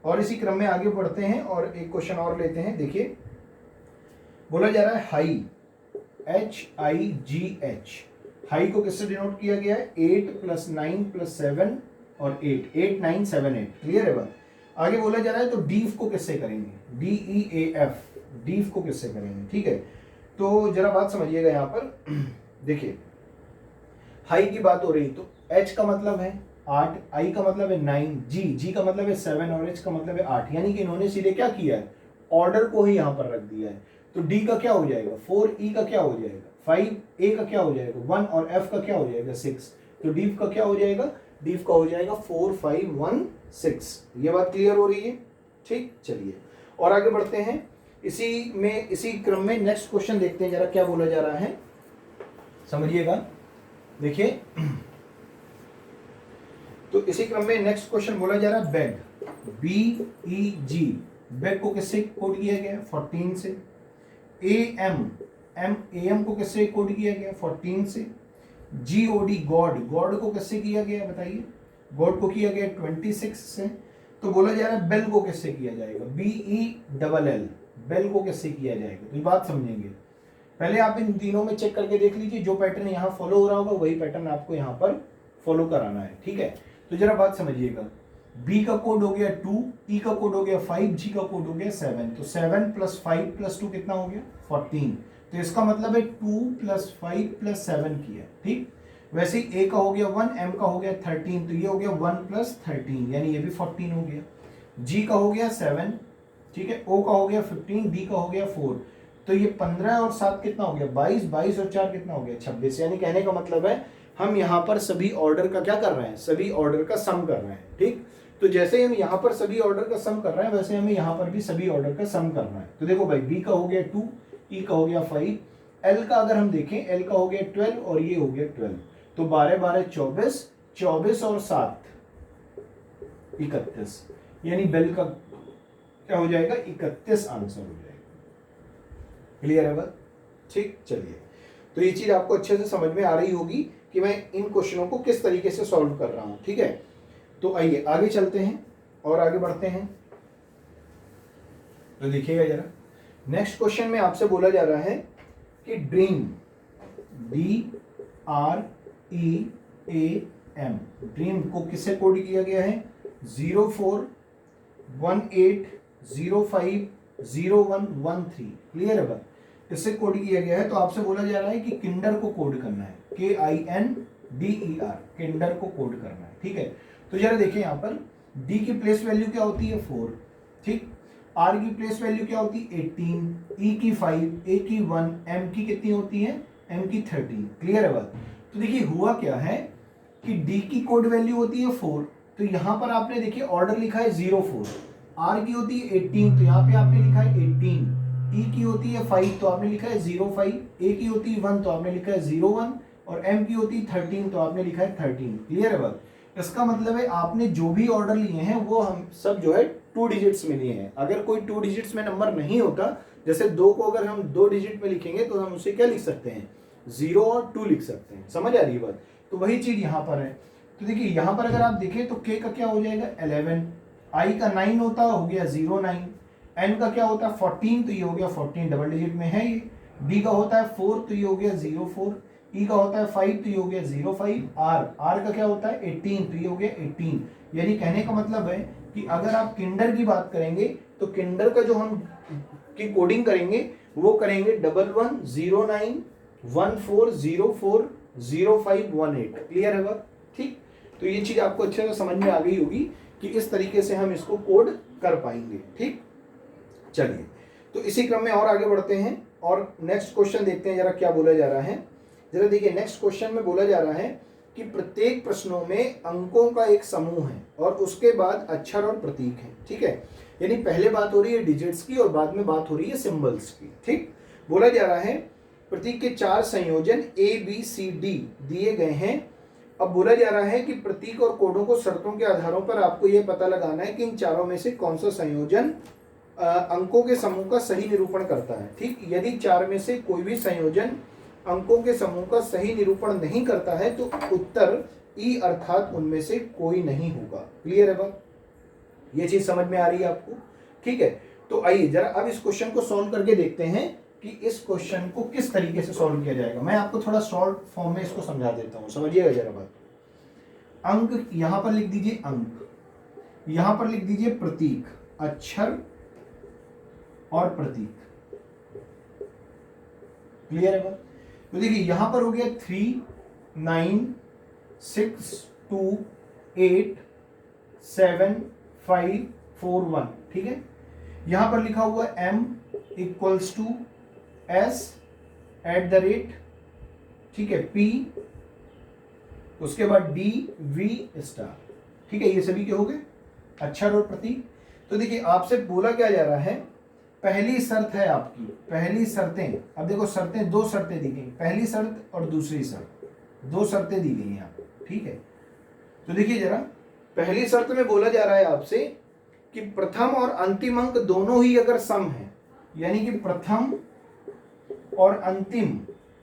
और इसी क्रम में आगे बढ़ते हैं और एक क्वेश्चन और लेते हैं। देखिए बोला जा रहा है हाई, HIGH, हाई को किससे डिनोट किया गया है 8 + 9 + 7 और 8, 8 9 7 8, क्लियर है बात। आगे बोला जा रहा है तो डीफ को किससे करेंगे, DEAF, डीफ को किससे करेंगे, ठीक है। तो जरा बात समझिएगा यहाँ पर देखिए हाई की बात हो रही तो H का मतलब है 8, I का मतलब है 9, G का मतलब है 7 और H का मतलब है 8, यानी कि इन्होंने सीधे क्या किया है ऑर्डर को ही यहाँ पर रख दिया है। तो D का क्या हो जाएगा 4, E का क्या हो जाएगा 5, A का क्या हो जाएगा 1 और F का क्या हो जाएगा 6। तो डीफ का क्या हो जाएगा, डीफ का हो जाएगा 4 5 1 6। ये बात क्लियर हो रही है, ठीक। चलिए और आगे बढ़ते हैं, इसी क्रम में नेक्स्ट क्वेश्चन देखते हैं जरा क्या बोला जा रहा है, समझिएगा। देखिए तो इसी क्रम में नेक्स्ट क्वेश्चन बोला जा रहा है बैग, BEG, बैग को किससे कोड किया गया 14 से। AM को किससे कोड किया गया 14 से। GOD, गॉड, गॉड को किससे किया गया बताइए, गॉड को किया गया 26 से। तो बोला जा रहा है बेल को किससे किया जाएगा, BELL, बेल को किससे किया जाएगा। तो ये बात समझेंगे, पहले आप इन तीनों में चेक करके देख लीजिए, जो पैटर्न यहाँ फॉलो हो रहा होगा वही पैटर्न आपको यहाँ पर फॉलो कराना है, ठीक है। तो जरा बात समझिएगा, B का कोड हो गया 2, E का कोड हो गया 5, G का कोड हो गया 7। तो 7 + 5 + 2 कितना हो गया 14। तो इसका मतलब है 2 + 5 + 7 किया, ठीक। वैसे ही a का हो गया 1, m का हो गया 13, तो ये हो गया 1 + 13 यानी ये भी 14 हो गया। g का हो गया 7, ठीक है, o का हो गया 15, d का हो गया 4, तो ये 15 और 7 कितना हो गया 22, 22 और 4 कितना हो गया 26। यानी कहने का मतलब है हम यहाँ पर सभी ऑर्डर का क्या कर रहे हैं, सभी ऑर्डर का सम कर रहे हैं, ठीक। तो जैसे हम यहाँ पर सभी ऑर्डर का सम कर रहे हैं वैसे हमें यहाँ पर भी सभी ऑर्डर का सम करना है। तो देखो भाई b का हो गया 2, e का हो गया 5, l का अगर हम देखें l का हो गया 12 और ये हो गया 12, तो 12 12 24, 24 और 7 31, यानी बेल का क्या हो जाएगा 31 आंसर हो जाएगा। क्लियर है बात, ठीक। चलिए, तो ये चीज आपको अच्छे से समझ में आ रही होगी कि मैं इन क्वेश्चनों को किस तरीके से सॉल्व कर रहा हूं, ठीक है। तो आइए आगे चलते हैं और आगे बढ़ते हैं। तो देखिएगा जरा, नेक्स्ट क्वेश्चन में आपसे बोला जा रहा है कि ड्रीम, DREAM, ड्रीम को किससे कोड किया गया है 0418050113। क्लियर है बात, इससे कोड किया गया है। तो आपसे बोला जा रहा है कि किंडर को कोड करना है, KINDER, किंडर को कोड करना है, ठीक है। तो जरा देखिए यहाँ पर D की प्लेस वैल्यू क्या होती है 4, ठीक, R की प्लेस वैल्यू क्या होती है 18, E की 5, A की 1, M की कितनी होती है, M की 13। क्लियर है बात। तो देखिए हुआ क्या है कि D की कोड वैल्यू होती है 4, तो यहाँ पर आपने देखिए ऑर्डर लिखा है 04, R की होती है 18, तो यहाँ पे आपने लिखा है 18, E की होती है 5, तो आपने लिखा है 05, A की होती है 1, तो आपने लिखा है 01, और M की होती है 13, तो आपने लिखा है 13। क्लियर है बात। इसका मतलब है आपने जो भी ऑर्डर लिए हैं वो हम सब जो है 2 डिजिट्स में लिए हैं। अगर कोई 2 डिजिट्स में नंबर नहीं होता, जैसे 2 को अगर हम 2 डिजिट में लिखेंगे तो हम उसे क्या लिख सकते हैं 0 और 2 लिख सकते हैं। समझ आ रही है बात। तो वही चीज यहाँ पर है। तो देखिए यहाँ पर अगर आप देखें तो K का क्या हो जाएगा 11, I का 9 होता हो गया 09, N का क्या होता है 14, तो ये हो गया 14 डबल डिजिट में है ये, D का होता है 4, तो ये हो गया 04, E का होता है 5, तो ये हो गया 05, R का क्या होता है 18, तो ये हो गया 18। यानी कहने का मतलब है कि अगर आप किंडर की बात करेंगे तो किंडर का जो हम की कोडिंग करेंगे वो करेंगे 110914040518। क्लियर है बात, ठीक। तो ये चीज आपको अच्छे से समझ में आ गई होगी कि इस तरीके से हम इसको कोड कर पाएंगे, ठीक। चलिए, तो इसी क्रम में और आगे बढ़ते हैं और नेक्स्ट क्वेश्चन देखते हैं जरा क्या बोला जा रहा है। जरा देखिए, नेक्स्ट क्वेश्चन में बोला जा रहा है कि प्रत्येक प्रश्नों में अंकों का एक समूह है और उसके बाद अक्षर और प्रतीक है, ठीक है। यानी पहले बात हो रही है डिजिट्स की और बाद में बात हो रही है सिंबल्स की, ठीक। बोला जा रहा है प्रतीक के 4 संयोजन ABCD दिए गए हैं। अब बोला जा रहा है कि प्रतीक और कोडों को शर्तों के आधारों पर आपको यह पता लगाना है कि इन चारों में से कौन सा संयोजन अंकों के समूह का सही निरूपण करता है, ठीक। यदि 4 में से कोई भी संयोजन अंकों के समूह का सही निरूपण नहीं करता है तो उत्तर ई अर्थात उनमें से कोई नहीं होगा। क्लियर है बात, ये चीज समझ में आ रही है आपको, ठीक है। तो आइए जरा अब इस क्वेश्चन को सॉल्व करके देखते हैं कि इस क्वेश्चन को किस तरीके से सॉल्व किया जाएगा। मैं आपको थोड़ा शॉर्ट फॉर्म में इसको समझा देता हूं, समझिएगा जरा बात। अंक यहां पर लिख दीजिए अंक, यहां पर लिख दीजिए प्रतीक, अक्षर और प्रतीक। क्लियर है बात। तो देखिए यहां पर हो गया 3 9 6 2 8 7 5 4 1, ठीक है। यहां पर लिखा हुआ M इक्वल्स टू S @ ठीक है P, उसके बाद D V स्टार, ठीक है। ये सभी के हो गए अक्षर और प्रतीक। तो देखिए आपसे बोला क्या जा रहा है, पहली शर्त है आपकी, पहली शर्तें, अब देखो शर्तें, 2 शर्तें दी गई, पहली शर्त और दूसरी शर्त, 2 शर्तें दी गई यहाँ, ठीक है। तो देखिए जरा, पहली शर्त में बोला जा रहा है आपसे कि प्रथम और अंतिम अंक दोनों ही अगर सम है, यानी कि प्रथम और अंतिम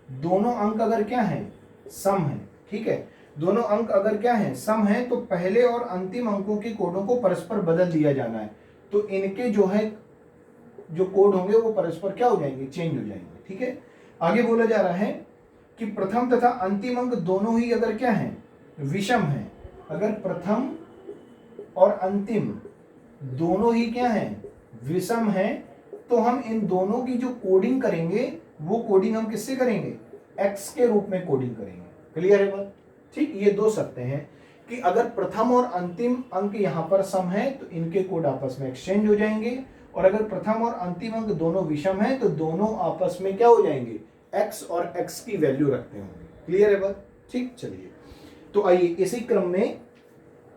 दोनों अंक अगर क्या है सम है, ठीक है। दोनों अंक अगर क्या है सम है तो पहले और अंतिम अंकों के कोडों को परस्पर बदल दिया जाना है। तो इनके जो है जो कोड होंगे वो परस्पर क्या हो जाएंगे, चेंज हो जाएंगे, ठीक है। आगे बोला जा रहा है कि प्रथम तथा अंतिम अंक दोनों ही अगर क्या है विषम है, अगर प्रथम और अंतिम दोनों ही क्या है विषम है तो हम इन दोनों की जो कोडिंग करेंगे वो कोडिंग हम किससे करेंगे, x के रूप में कोडिंग करेंगे। क्लियर है बात? ठीक, ये दो शर्तें हैं कि अगर प्रथम और अंतिम अंक यहाँ पर सम है तो इनके कोड आपस में एक्सचेंज हो जाएंगे, और अगर प्रथम और अंतिम अंक दोनों विषम है तो दोनों आपस में क्या हो जाएंगे, x और x की वैल्यू रखते होंगे। क्लियर है बात? ठीक, चलिए तो आइए इसी क्रम में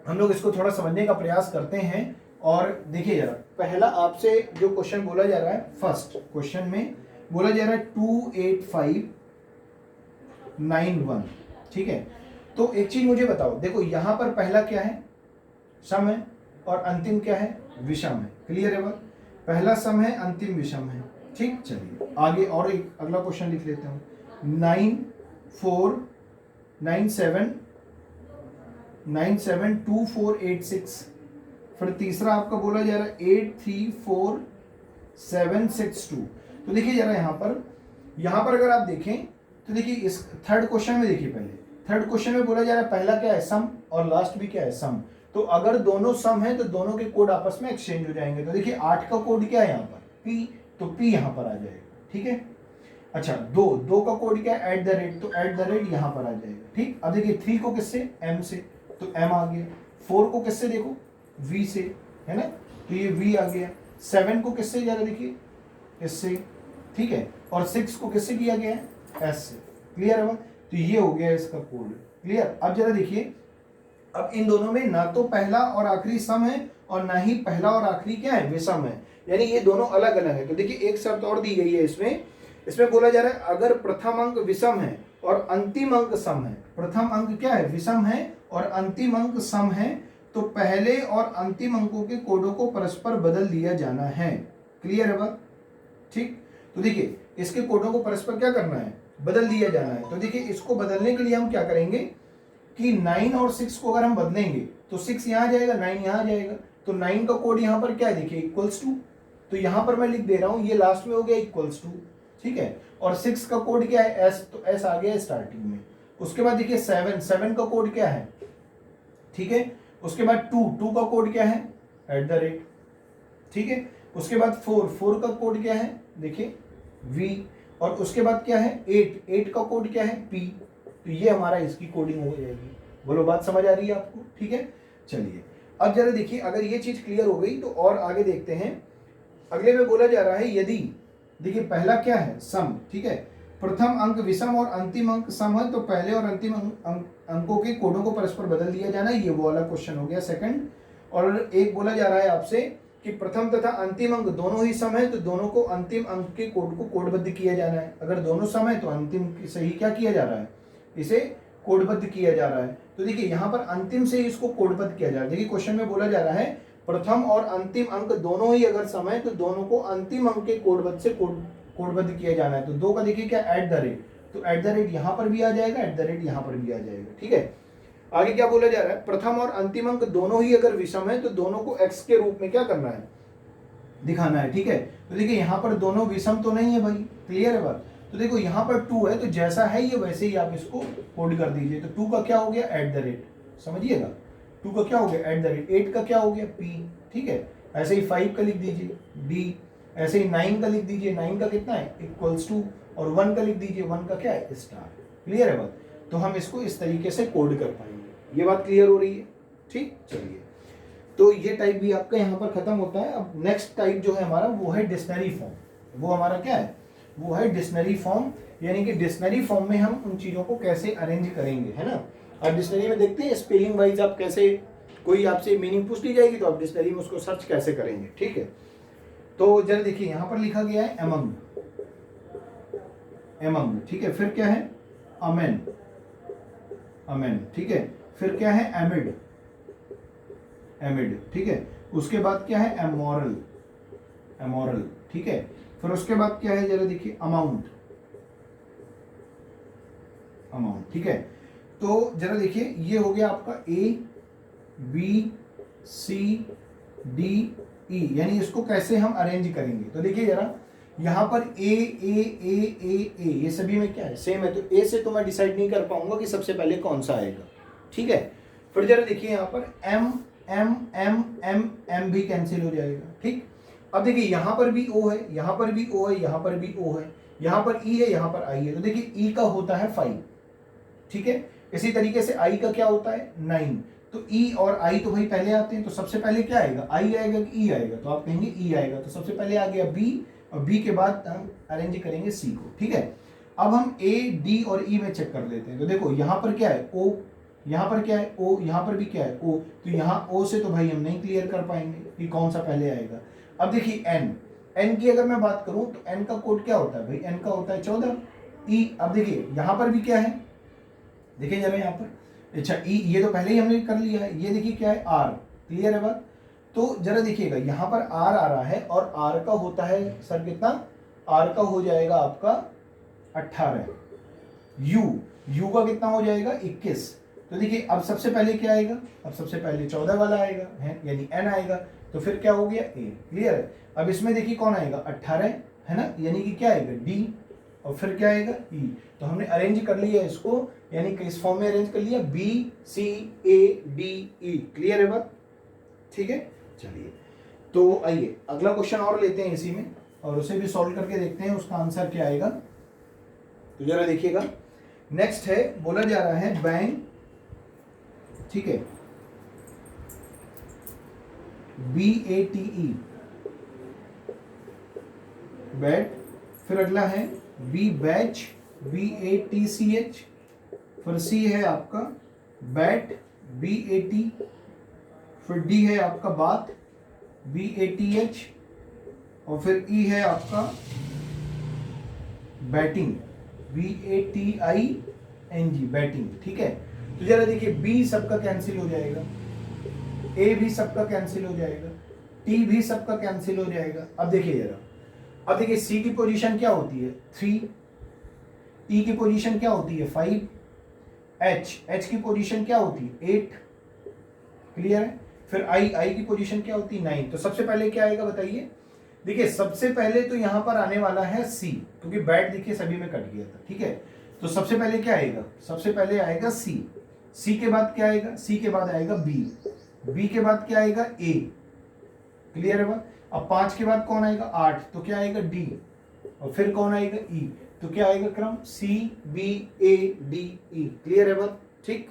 हम लोग इसको थोड़ा समझने का प्रयास करते हैं। और देखिए जरा, पहला आपसे जो क्वेश्चन बोला जा रहा है, फर्स्ट क्वेश्चन में बोला जा रहा है 28591, ठीक है। तो एक चीज मुझे बताओ, देखो यहां पर पहला क्या है, सम है, और अंतिम क्या है, विषम है। क्लियर है बात? पहला सम है, अंतिम विषम है। ठीक, चलिए आगे और एक अगला क्वेश्चन लिख लेते हैं। 94972486। फिर तीसरा आपका बोला जा रहा है 834762। तो देखिए जरा यहाँ पर अगर आप देखें तो देखिए इस थर्ड क्वेश्चन में देखिए, पहले थर्ड क्वेश्चन में बोला जा रहा है पहला क्या है, सम, और लास्ट भी क्या है, सम। तो अगर दोनों सम है तो दोनों के कोड आपस में एक्सचेंज हो जाएंगे। तो देखिए 8 का कोड क्या है यहाँ पर, P, तो P यहाँ पर आ जाएगा। ठीक है, अच्छा दो का कोड क्या है, @ तो @ यहाँ पर आ जाएगा। ठीक, अब देखिए 3 को किससे, M से, तो M आ गया। 4 को किससे, देखो V से, है ना, तो ये V आ गया। 7 को किससे, जरा देखिए इससे, ठीक है, और 6 को किससे किया गया है, S से। क्लियर है? तो ये हो गया इसका कोड। क्लियर? अब जरा देखिए, अब इन दोनों में ना तो पहला और आखिरी सम है और ना ही पहला और आखिरी क्या है, विषम है, यानी ये दोनों अलग अलग है। तो देखिए एक शर्त और दी गई है इसमें बोला जा रहा है अगर प्रथम अंक विषम है और अंतिम अंक सम है, प्रथम अंक क्या है, विषम है, और अंतिम अंक सम है, तो पहले और अंतिम अंकों के कोडों को परस्पर बदल दिया जाना है। क्लियर है बात? ठीक, तो देखिए इसके कोडों को परस्पर क्या करना है, बदल दिया जाना है। तो देखिए इसको बदलने के लिए हम क्या करेंगे कि 9 और 6 को अगर हम बदलेंगे तो 6 यहाँ जाएगा, 9 यहाँ जाएगा। तो 9 का कोड यहाँ पर क्या है, देखिए इक्वल्स टू, तो यहाँ पर मैं लिख दे रहा हूँ, ये लास्ट में हो गया इक्वल्स टू। ठीक है, और 6 का कोड क्या है, S, तो S आ गया स्टार्टिंग में। उसके बाद देखिए 7 का कोड क्या है, ठीक है। उसके बाद 2 का कोड क्या है, @। ठीक है, उसके बाद 4 का कोड क्या है, देखिए V, और उसके बाद क्या है 8 का कोड क्या है, P। तो ये हमारा इसकी कोडिंग हो जाएगी। बोलो बात समझ आ रही है आपको? ठीक है, चलिए अब जरा देखिए, अगर ये चीज क्लियर हो गई तो और आगे देखते हैं। अगले में बोला जा रहा है यदि, देखिए पहला क्या है, सम, ठीक है, प्रथम अंक विषम और अंतिम अंक सम है तो पहले और अंतिम अंकों के कोडों को परस्पर बदल दिया जाना है। ये वो वाला क्वेश्चन हो गया सेकंड। और एक बोला जा रहा है आपसे कि प्रथम तथा अंतिम अंक दोनों ही सम है तो दोनों को अंतिम अंक के कोड को कोडबद्ध किया जाना है। अगर दोनों सम है तो अंतिम से ही क्या किया जा रहा है, इसे कोडबद्ध किया जा रहा है। तो देखिए यहाँ पर अंतिम से ही इसको कोडबद्ध किया जा रहा है। देखिए क्वेश्चन में बोला जा रहा है प्रथम और अंतिम अंक दोनों ही अगर सम है तो दोनों को अंतिम अंक के कोडबद्ध से कोडबद्ध किया जाना है। तो 2 का देखिए क्या, @ तो @ यहाँ पर भी आ जाएगा, @ यहाँ पर भी आ जाएगा। ठीक है, आगे क्या बोला जा रहा है, प्रथम और अंतिम अंक दोनों ही अगर विषम है तो दोनों को x के रूप में क्या करना है, दिखाना है। ठीक है, तो देखिए यहाँ पर दोनों विषम तो नहीं है भाई। क्लियर है बात? तो देखो यहाँ पर 2 है तो जैसा है ये वैसे ही आप इसको कोड कर दीजिए। तो 2 का क्या हो गया, @ समझिएगा, 2 का क्या हो गया, @ 8 का क्या हो गया, P। ठीक है, ऐसे ही 5 का लिख दीजिए D, ऐसे ही 9 का लिख दीजिए, 9 का कितना है, इक्वल्स टू, और 1 का लिख दीजिए, 1 का क्या है, स्टार। क्लियर है बात? तो हम इसको इस तरीके से कोड कर पाएंगे। ये बात क्लियर हो रही है? ठीक, चलिए तो ये टाइप भी आपका यहाँ पर खत्म होता है। अब नेक्स्ट टाइप जो है हमारा वो है डिक्शनरी फॉर्म। वो हमारा क्या है, वो है डिक्शनरी फॉर्म, यानी कि डिक्शनरी फॉर्म में हम उन चीज़ों को कैसे अरेंज करेंगे, है ना। अब डिक्शनरी में देखते हैं स्पेलिंग वाइज आप कैसे, कोई आपसे मीनिंग पूछ ली जाएगी तो आप डिक्शनरी में उसको सर्च कैसे करेंगे। ठीक है, तो जरा देखिए यहाँ पर लिखा गया है एमंग, एमंग, ठीक है। फिर क्या है, अमेन, अमेन, ठीक है। फिर क्या है, एमिड, एमिड, ठीक है। उसके बाद क्या है, एमोरल, एमोरल, ठीक है। फिर उसके बाद क्या है, जरा देखिए अमाउंट, अमाउंट, ठीक है। तो जरा देखिए ये हो गया आपका ABCDE, यानी इसको कैसे हम अरेंज करेंगे। तो देखिए जरा यहाँ पर A ये सभी में क्या है, सेम है। तो A से तो मैं डिसाइड नहीं कर पाऊंगा कि सबसे पहले कौन सा आएगा। ठीक है, फिर जरा देखिए यहाँ पर M भी कैंसिल हो जाएगा। ठीक, अब देखिए यहाँ पर भी O है, यहाँ पर भी O है, यहाँ पर भी O है, यहाँ पर E है, यहाँ पर I है। तो देखिए E का होता है 5, ठीक है। इसी तरीके से आई का क्या होता है 9, तो ई और आई तो भाई पहले आते हैं, तो सबसे पहले क्या आएगा, आई आएगा कि ई आएगा, तो आप कहेंगे ई आएगा, तो सबसे पहले आ गया बी, और बी के बाद हम अरेंज करेंगे सी को, ठीक है। अब हम ए डी और ई में चेक कर लेते हैं, तो देखो यहाँ पर क्या है ओ, यहाँ पर क्या है ओ, यहाँ पर भी क्या है ओ, तो यहाँ ओ से तो भाई हम नहीं क्लियर कर पाएंगे कि कौन सा पहले आएगा। अब देखिए एन, एन की अगर मैं बात करूं तो एन का कोड क्या होता है भाई, एन का होता है 14। ई, अब देखिए यहाँ पर भी क्या है, देखिए जरा यहाँ पर, अच्छा ई ये तो पहले ही हमने कर लिया है, ये देखिए क्या है आर, क्लियर है बात। तो जरा देखिएगा यहाँ पर आर आ रहा है, और आर का होता है सर कितना, आर का हो जाएगा आपका 18, यू, यू का कितना हो जाएगा 21। तो देखिए अब सबसे पहले क्या आएगा, अब सबसे पहले 14 वाला आएगा है, यानी एन आएगा, तो फिर क्या हो गया ए, क्लियर है। अब इसमें देखिए कौन आएगा 18 है ना, यानी कि क्या आएगा डी, और फिर क्या आएगा ई। तो हमने अरेंज कर लिया इसको, यानी कि इस फॉर्म में अरेंज कर लिया B C A D E, clear है बात, ठीक है। चलिए तो आइए अगला क्वेश्चन और लेते हैं इसी में, और उसे भी सॉल्व करके देखते हैं उसका आंसर क्या आएगा। तो जरा देखिएगा, नेक्स्ट है, बोला जा रहा है बैंक, ठीक है, B A T E, bat, फिर अगला है B batch, B A T C H, फिर सी है आपका बैट, बी ए टी, फिर डी है आपका बात, बी ए टी एच, और फिर ई है आपका batting, B A T I N G, batting, ठीक है। तो जरा देखिए बी सबका कैंसिल हो जाएगा, ए भी सबका कैंसिल हो जाएगा, टी भी सबका कैंसिल हो जाएगा। अब देखिए जरा, अब देखिए सी की पोजीशन क्या होती है 3, ई की पोजीशन क्या होती है 5, एच की पोजीशन क्या होती है 8, क्लियर है। फिर आई की पोजीशन क्या होती है 9। तो सबसे पहले क्या आएगा बताइए, देखिए सबसे पहले तो यहां पर आने वाला है सी, क्योंकि बैट देखिए सभी में कट गया था, ठीक है। तो सबसे पहले क्या आएगा, सबसे पहले आएगा सी, सी के बाद क्या आएगा, सी के बाद आएगा बी, बी के बाद क्या आएगा ए, क्लियर है बात। अब 5 के बाद कौन आएगा 8, तो क्या आएगा डी, और फिर कौन आएगा ई, तो क्या आएगा क्रम C B A D E, clear है बात, ठीक।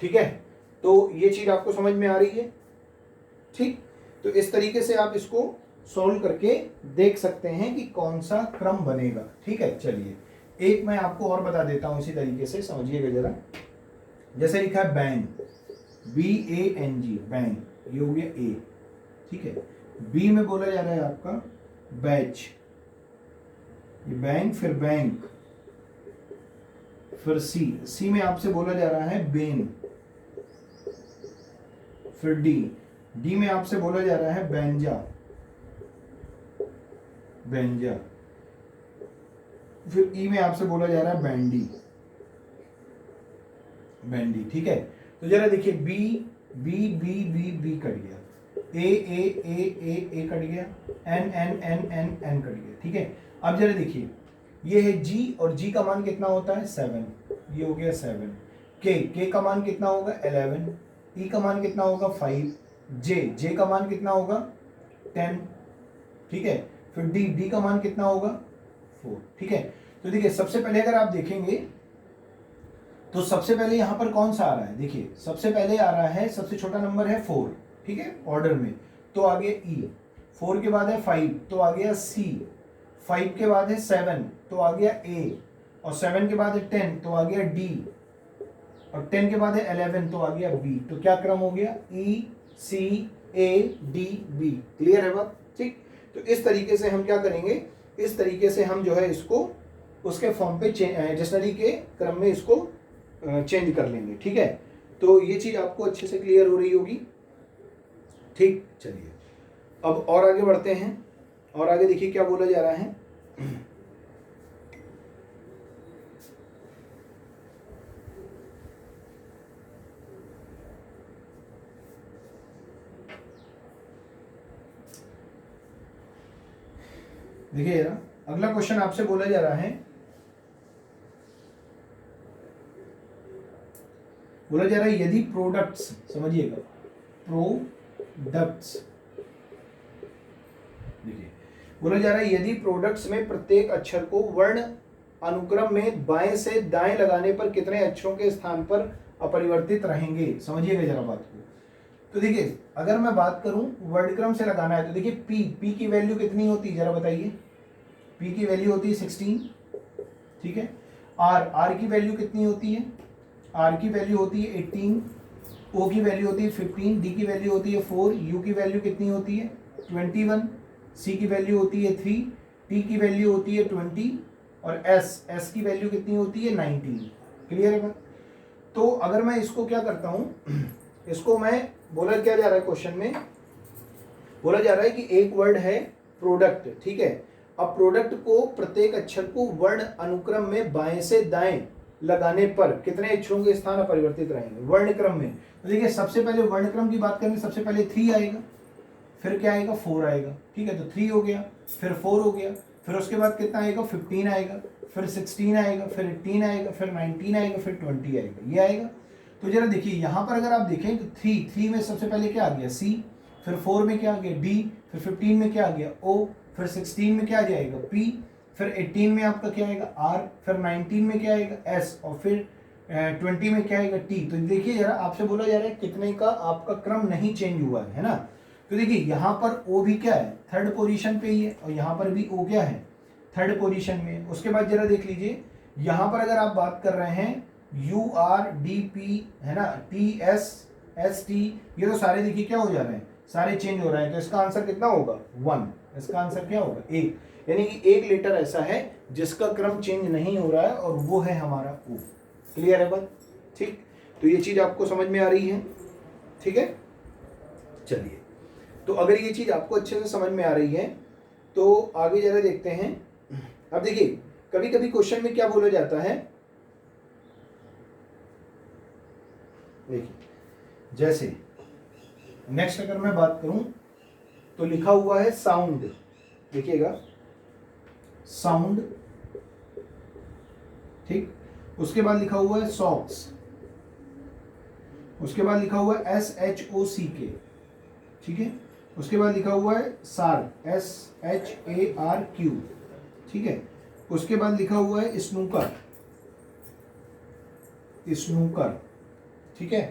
ठीक है, तो ये चीज आपको समझ में आ रही है, ठीक। तो इस तरीके से आप इसको सॉल्व करके देख सकते हैं कि कौन सा क्रम बनेगा, ठीक है। चलिए एक मैं आपको और बता देता हूं इसी तरीके से, समझिएगा जरा। जैसे लिखा है bank, B A N G, bank, ये हो गया ए, ठीक है। बी में बोला जा रहा है आपका बैच, ये बैंक, फिर बैंक, फिर सी, सी में आपसे बोला जा रहा है बेन, फिर डी, डी में आपसे बोला जा रहा है बेंजा, बेंजा, फिर ई में आपसे बोला जा रहा है बैंडी, बैंडी, ठीक है। तो जरा देखिए B B B B B cut गया, A A A A A cut गया, N N N N N cut गया, ठीक है। अब जरा देखिए ये है जी, और जी का मान कितना होता है 7, ये हो गया 7, के का मान कितना होगा 11, ई का मान कितना होगा 5, जे का मान कितना होगा 10, ठीक है। फिर डी का मान कितना होगा 4, ठीक है। तो देखिए सबसे पहले अगर आप देखेंगे तो सबसे पहले यहां पर कौन सा आ रहा है, देखिए सबसे पहले आ रहा है, सबसे छोटा नंबर है 4, ठीक है, ऑर्डर में। तो आ गया ई, 4 के बाद है 5, तो आ गया सी, 5 के बाद है 7, तो आ गया ए, और 7 के बाद है 10, तो आ गया डी, और 10 के बाद है 11, तो आ गया बी। तो क्या क्रम हो गया ई सी ए डी बी, क्लियर है बात, ठीक। तो इस तरीके से हम क्या करेंगे, इस तरीके से हम जो है इसको उसके फॉर्म पे डिक्शनरी के क्रम में इसको चेंज कर लेंगे, ठीक है। तो ये चीज आपको अच्छे से क्लियर हो रही होगी, ठीक। चलिए अब और आगे बढ़ते हैं, और आगे देखिए क्या बोला जा रहा है। देखिए जरा अगला क्वेश्चन आपसे बोला जा रहा है, बोला जा रहा है यदि प्रोडक्ट्स, समझिएगा प्रोडक्ट्स, देखिए बोला जा रहा है यदि प्रोडक्ट्स में प्रत्येक अक्षर को वर्ण अनुक्रम में बाएं से दाएं लगाने पर कितने अक्षरों के स्थान पर अपरिवर्तित रहेंगे। समझिएगा जरा बात को। तो देखिए अगर मैं बात करूं वर्णक्रम से लगाना है तो देखिए पी की वैल्यू कितनी होती है जरा बताइए। पी की वैल्यू होती है 16, ठीक है। आर की वैल्यू कितनी होती है, आर की वैल्यू होती है 18, ओ की वैल्यू होती है 15, डी की वैल्यू होती है 4, यू की वैल्यू कितनी होती है 21, सी की वैल्यू होती है 3, टी की वैल्यू होती है 20 और एस की वैल्यू कितनी होती है 19। क्लियर है बात। तो अगर मैं इसको क्या करता हूं, इसको मैं बोला क्या जा रहा है क्वेश्चन में, बोला जा रहा है कि एक वर्ड है प्रोडक्ट, ठीक है। अब प्रोडक्ट को प्रत्येक अक्षर को वर्ण अनुक्रम में बाएं से दाएं लगाने पर कितने अक्षरों के स्थान अपरिवर्तित रहेंगे वर्णक्रम में। तो देखिए सबसे पहले वर्णक्रम की बात करें, सबसे पहले 3 आएगा, फिर क्या आएगा 4 आएगा, ठीक है। तो 3 हो गया, फिर 4 हो गया, फिर उसके बाद कितना आएगा 15 आएगा, फिर 16 आएगा, फिर 18 आएगा, फिर 19 आएगा, फिर 20 आएगा, ये आएगा। तो जरा देखिए यहाँ पर अगर आप देखें तो 3 में सबसे पहले क्या आ गया सी, फिर 4 में क्या आ गया डी, फिर 15 में क्या आ गया ओ, फिर 16 में क्या आ जाएगा पी, फिर 18 में आपका क्या आएगा आर, फिर 19 में क्या आएगा एस और फिर 20 में क्या आएगा टी। तो देखिए जरा आपसे बोला जा रहा है कितने का आपका क्रम नहीं चेंज हुआ है ना। तो देखिए यहाँ पर ओ भी क्या है 3rd पोजीशन पे ही है और यहाँ पर भी ओ क्या है 3rd पोजीशन में। उसके बाद जरा देख लीजिए यहाँ पर अगर आप बात कर रहे हैं यू आर डी पी है ना, टी एस एस टी, ये तो सारे देखिए क्या हो जा रहे हैं, सारे चेंज हो रहे हैं। तो इसका आंसर कितना होगा 1, इसका आंसर क्या होगा 1, यानी कि एक लेटर ऐसा है जिसका क्रम चेंज नहीं हो रहा है और वो है हमारा ओ। क्लियर है बात, ठीक। तो ये चीज आपको समझ में आ रही है, ठीक है। चलिए तो अगर ये चीज आपको अच्छे से समझ में आ रही है तो आगे जरा देखते हैं। अब देखिए कभी कभी क्वेश्चन में क्या बोला जाता है, देखिए जैसे नेक्स्ट अगर मैं बात करूं तो लिखा हुआ है साउंड, देखिएगा साउंड, ठीक। उसके बाद लिखा हुआ है सॉक्स, उसके बाद लिखा हुआ है SHOCK, ठीक है। उसके बाद लिखा हुआ है सार्क SHARQ, ठीक है। उसके बाद लिखा हुआ है स्नूकर, स्नूकर, ठीक है।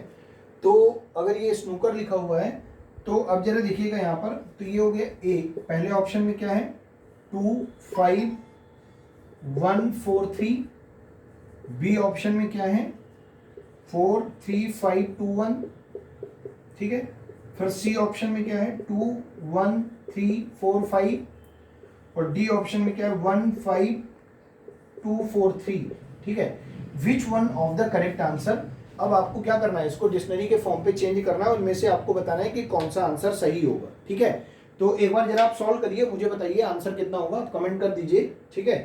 तो अगर ये स्नूकर लिखा हुआ है तो अब जरा देखिएगा यहाँ पर, तो ये हो गया ए, पहले ऑप्शन में क्या है 2 5 1 4 3, बी ऑप्शन में क्या है 4 3 5 2 1, ठीक है। फिर सी ऑप्शन में क्या है 2 1 3 4 5 और डी ऑप्शन में क्या है 1 5 2 4 3, ठीक है। Which one of the correct answer. अब आपको क्या करना है, इसको डिक्शनरी के फॉर्म पे चेंज करना है और उनमें से आपको बताना है कि कौन सा आंसर सही होगा, ठीक है। तो एक बार जरा आप सॉल्व करिए, मुझे बताइए आंसर कितना होगा, आप कमेंट कर दीजिए, ठीक है।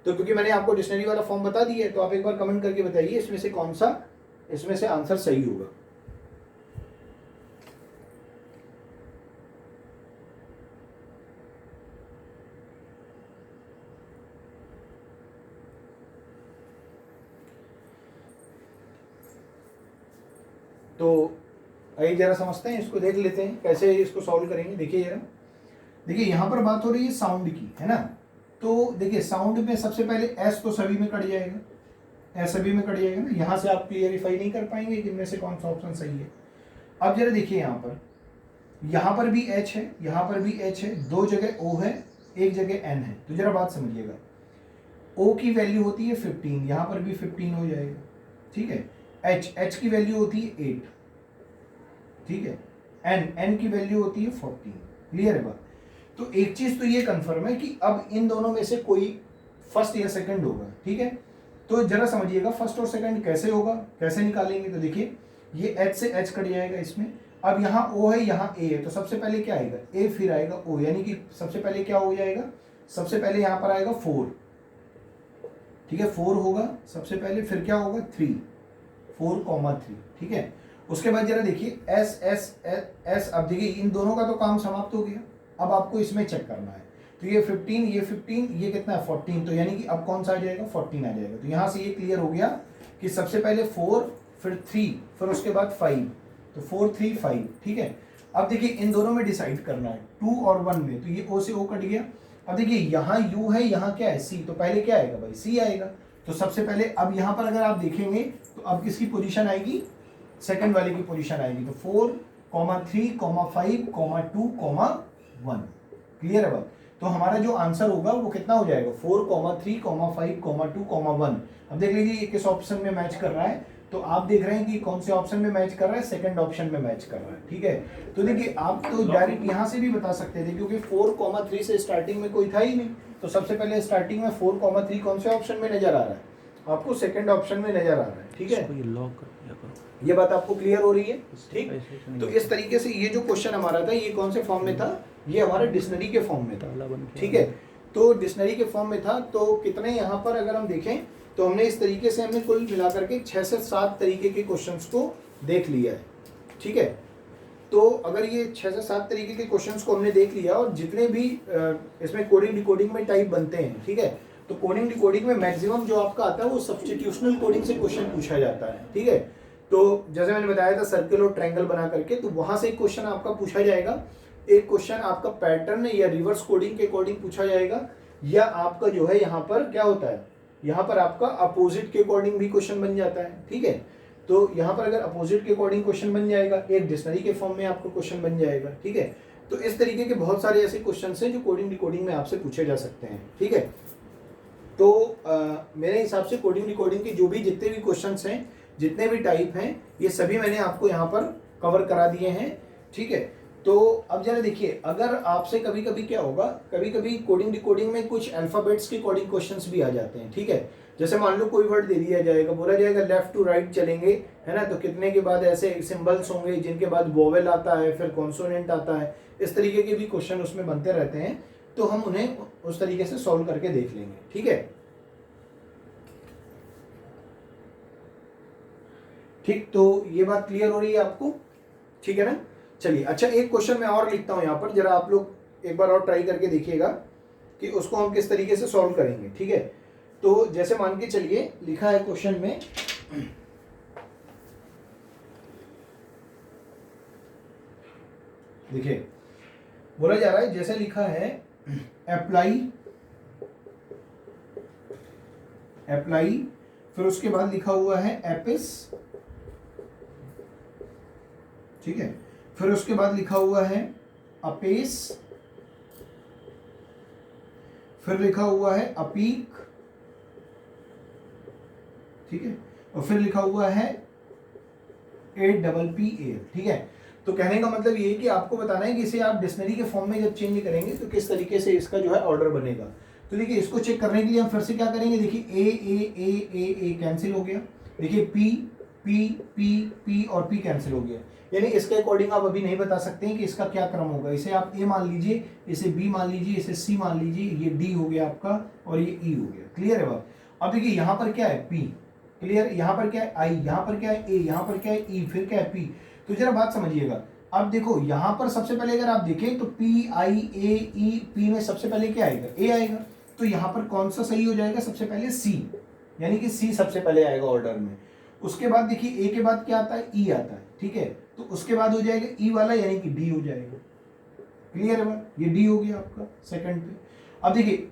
तो क्योंकि मैंने आपको डिक्शनरी वाला फॉर्म बता दिया है तो आप एक बार कमेंट करके बताइए इसमें से कौन सा, इसमें से आंसर सही होगा। तो आइए जरा समझते हैं इसको, देख लेते हैं कैसे इसको सॉल्व करेंगे। देखिए जरा, देखिए यहाँ पर बात हो रही है साउंड की, है ना। तो देखिए साउंड में सबसे पहले एस तो सभी में कट जाएगा, एस सभी में कट जाएगा ना, यहाँ से आप क्लियरिफाई नहीं कर पाएंगे कि इनमें से कौन सा ऑप्शन सही है। अब जरा देखिए यहाँ पर भी एच है, यहाँ पर भी एच है, 2 जगह ओ है, 1 जगह एन है। तो जरा बात समझिएगा, ओ की वैल्यू होती है 15, यहाँ पर भी 15 हो जाएगा, ठीक है। एच की वैल्यू होती है 8, ठीक है। एन की वैल्यू होती है 14। क्लियर है बात। तो एक चीज तो ये कंफर्म है कि अब इन दोनों में से कोई फर्स्ट या सेकंड होगा, ठीक है। तो जरा समझिएगा फर्स्ट और सेकंड कैसे होगा, कैसे निकालेंगे। तो देखिए ये एच से एच कट जाएगा इसमें, अब यहाँ ओ है यहाँ ए है, तो सबसे पहले क्या आएगा ए, फिर आएगा ओ, यानी कि सबसे पहले क्या हो जाएगा, सबसे पहले यहाँ पर आएगा 4, ठीक है। 4 होगा सबसे पहले, फिर क्या होगा 3, 4,3, ठीक है। उसके बाद जरा देखिए एस एस एस, अब देखिए इन दोनों का तो काम समाप्त हो गया, अब आपको इसमें चेक करना है। तो ये 15, ये 15, ये कितना है 14, तो यानी कि अब कौन सा आ जाएगा 14 आ जाएगा। तो यहाँ से ये क्लियर हो गया कि सबसे पहले 4, फिर 3, फिर उसके बाद 5, तो 4 3 5, ठीक है। अब देखिए इन दोनों में डिसाइड करना है 2 और 1 में, तो ये ओ से ओ कट गया, अब देखिए यहाँ u है, यहाँ क्या है c, तो पहले क्या आएगा भाई c आएगा। तो सबसे पहले अब यहाँ पर अगर आप देखेंगे तो अब किसकी पोजीशन आएगी, सेकंड वाले की पोजीशन आएगी। तो 4, 3, 5, 2, 1। क्लियर है बात। तो हमारा जो आंसर होगा वो कितना हो जाएगा, 4, 3, 5, 2, 1। अब देख लीजिए ये किस ऑप्शन में मैच कर रहा है, तो आप देख रहे हैं कि कौन से ऑप्शन में मैच कर रहा है, सेकंड ऑप्शन में मैच कर रहा है। ठीक है, तो देखिए आप तो डायरेक्ट यहाँ से भी बता सकते थे, क्योंकि 4, 3 से स्टार्टिंग में कोई था ही नहीं। तो सबसे पहले स्टार्टिंग में 4, 3 कौन से ऑप्शन में नजर आ रहा है, आपको सेकंड ऑप्शन में नजर आ रहा है। ठीक है, ये बात आपको क्लियर हो रही है। ठीक, तो इस तरीके से ये जो क्वेश्चन हमारा था ये कौन से फॉर्म में था, ये हमारा डिक्शनरी के फॉर्म में था। ठीक है, तो डिक्शनरी के फॉर्म में था। तो कितने यहाँ पर अगर हम देखें तो हमने इस तरीके से हमने कुल मिलाकर के 6 से 7 तरीके के क्वेश्चंस को देख लिया है। ठीक है, तो अगर ये 6 से 7 तरीके के क्वेश्चंस को हमने देख लिया और जितने भी इसमें कोडिंग डिकोडिंग में टाइप बनते हैं, ठीक है, तो कोडिंग डिकोडिंग में मैक्सिमम जो आपका आता है वो सब्स्टिट्यूशनल कोडिंग से क्वेश्चन पूछा जाता है। ठीक है, तो जैसे मैंने बताया था सर्कल और ट्रायंगल बना करके, तो वहां से एक क्वेश्चन आपका पूछा जाएगा, एक क्वेश्चन आपका पैटर्न या रिवर्स कोडिंग के अकॉर्डिंग पूछा जाएगा, या आपका जो है यहाँ पर क्या होता है, यहाँ पर आपका अपोजिट के अकॉर्डिंग भी क्वेश्चन बन जाता है। ठीक है, तो यहाँ पर अगर अपोजिट के अकॉर्डिंग क्वेश्चन बन जाएगा, एक डिक्शनरी के फॉर्म में आपको क्वेश्चन बन जाएगा। ठीक है, तो इस तरीके के बहुत सारे ऐसे क्वेश्चन हैं जो कोडिंग डिकोडिंग में आपसे पूछे जा सकते हैं। ठीक है, तो मेरे हिसाब से कोडिंग डिकोडिंग के जो भी जितने भी क्वेश्चंस हैं, जितने भी टाइप हैं, ये सभी मैंने आपको यहाँ पर कवर करा दिए हैं। ठीक है, तो अब जरा देखिए, अगर आपसे कभी कभी क्या होगा, कभी कभी कोडिंग डिकोडिंग में कुछ अल्फाबेट्स के कोडिंग क्वेश्चंस भी आ जाते हैं। ठीक है, जैसे मान लो कोई वर्ड दे दिया जाएगा, बोला जाएगा लेफ्ट टू राइट चलेंगे, है ना, तो कितने के बाद ऐसे सिंबल्स होंगे जिनके बाद वोवेल आता है, फिर कॉन्सोनेंट आता है, इस तरीके के भी क्वेश्चन उसमें बनते रहते हैं। तो हम उन्हें उस तरीके से सॉल्व करके देख लेंगे। ठीक है, ठीक, तो ये बात क्लियर हो रही है आपको। ठीक है ना, चलिए। अच्छा, एक क्वेश्चन मैं और लिखता हूं यहाँ पर, जरा आप लोग एक बार और ट्राई करके देखिएगा कि उसको हम किस तरीके से सॉल्व करेंगे। ठीक है, तो जैसे मान के चलिए लिखा है क्वेश्चन में, देखिए बोला जा रहा है, जैसे लिखा है अप्लाई, फिर उसके बाद लिखा हुआ है एपिस। ठीक है, फिर उसके बाद लिखा हुआ है अपेस, फिर लिखा हुआ है अपीक। ठीक है, और फिर लिखा हुआ है APPA। ठीक है, तो कहने का मतलब ये है कि आपको बताना है कि इसे आप डिक्शनरी के फॉर्म में जब चेंज करेंगे तो किस तरीके से इसका जो है ऑर्डर बनेगा। तो देखिए, इसको चेक करने के लिए हम फिर से क्या करेंगे, देखिए A कैंसिल हो गया, देखिए P और P कैंसिल हो गया, यानी इसके अकॉर्डिंग आप अभी नहीं बता सकते हैं कि इसका क्या क्रम होगा। इसे आप A मान लीजिए, इसे B मान लीजिए, इसे C मान लीजिए, ये D हो गया आपका और ये E हो गया। क्लियर है बात। अब देखिए यहाँ पर क्या है P, क्लियर, यहाँ पर क्या है I, यहाँ पर क्या है A, यहाँ पर क्या है E, फिर क्या है P। तो जरा बात समझिएगा। अब देखो यहाँ पर सबसे पहले अगर आप देखें तो PIAEP में सबसे पहले क्या आएगा, A आएगा। तो यहाँ पर कौन सा सही हो जाएगा, सबसे पहले C, यानी कि C सबसे पहले आएगा ऑर्डर में। उसके बाद देखिए A के बाद क्या आता है, E आता है। ठीक है, तो उसके बाद हो जाएगा E वाला, यानी कि D हो जाएगा। क्लियर है बात, ये D हो गया आपका सेकंड पे। अब देखिए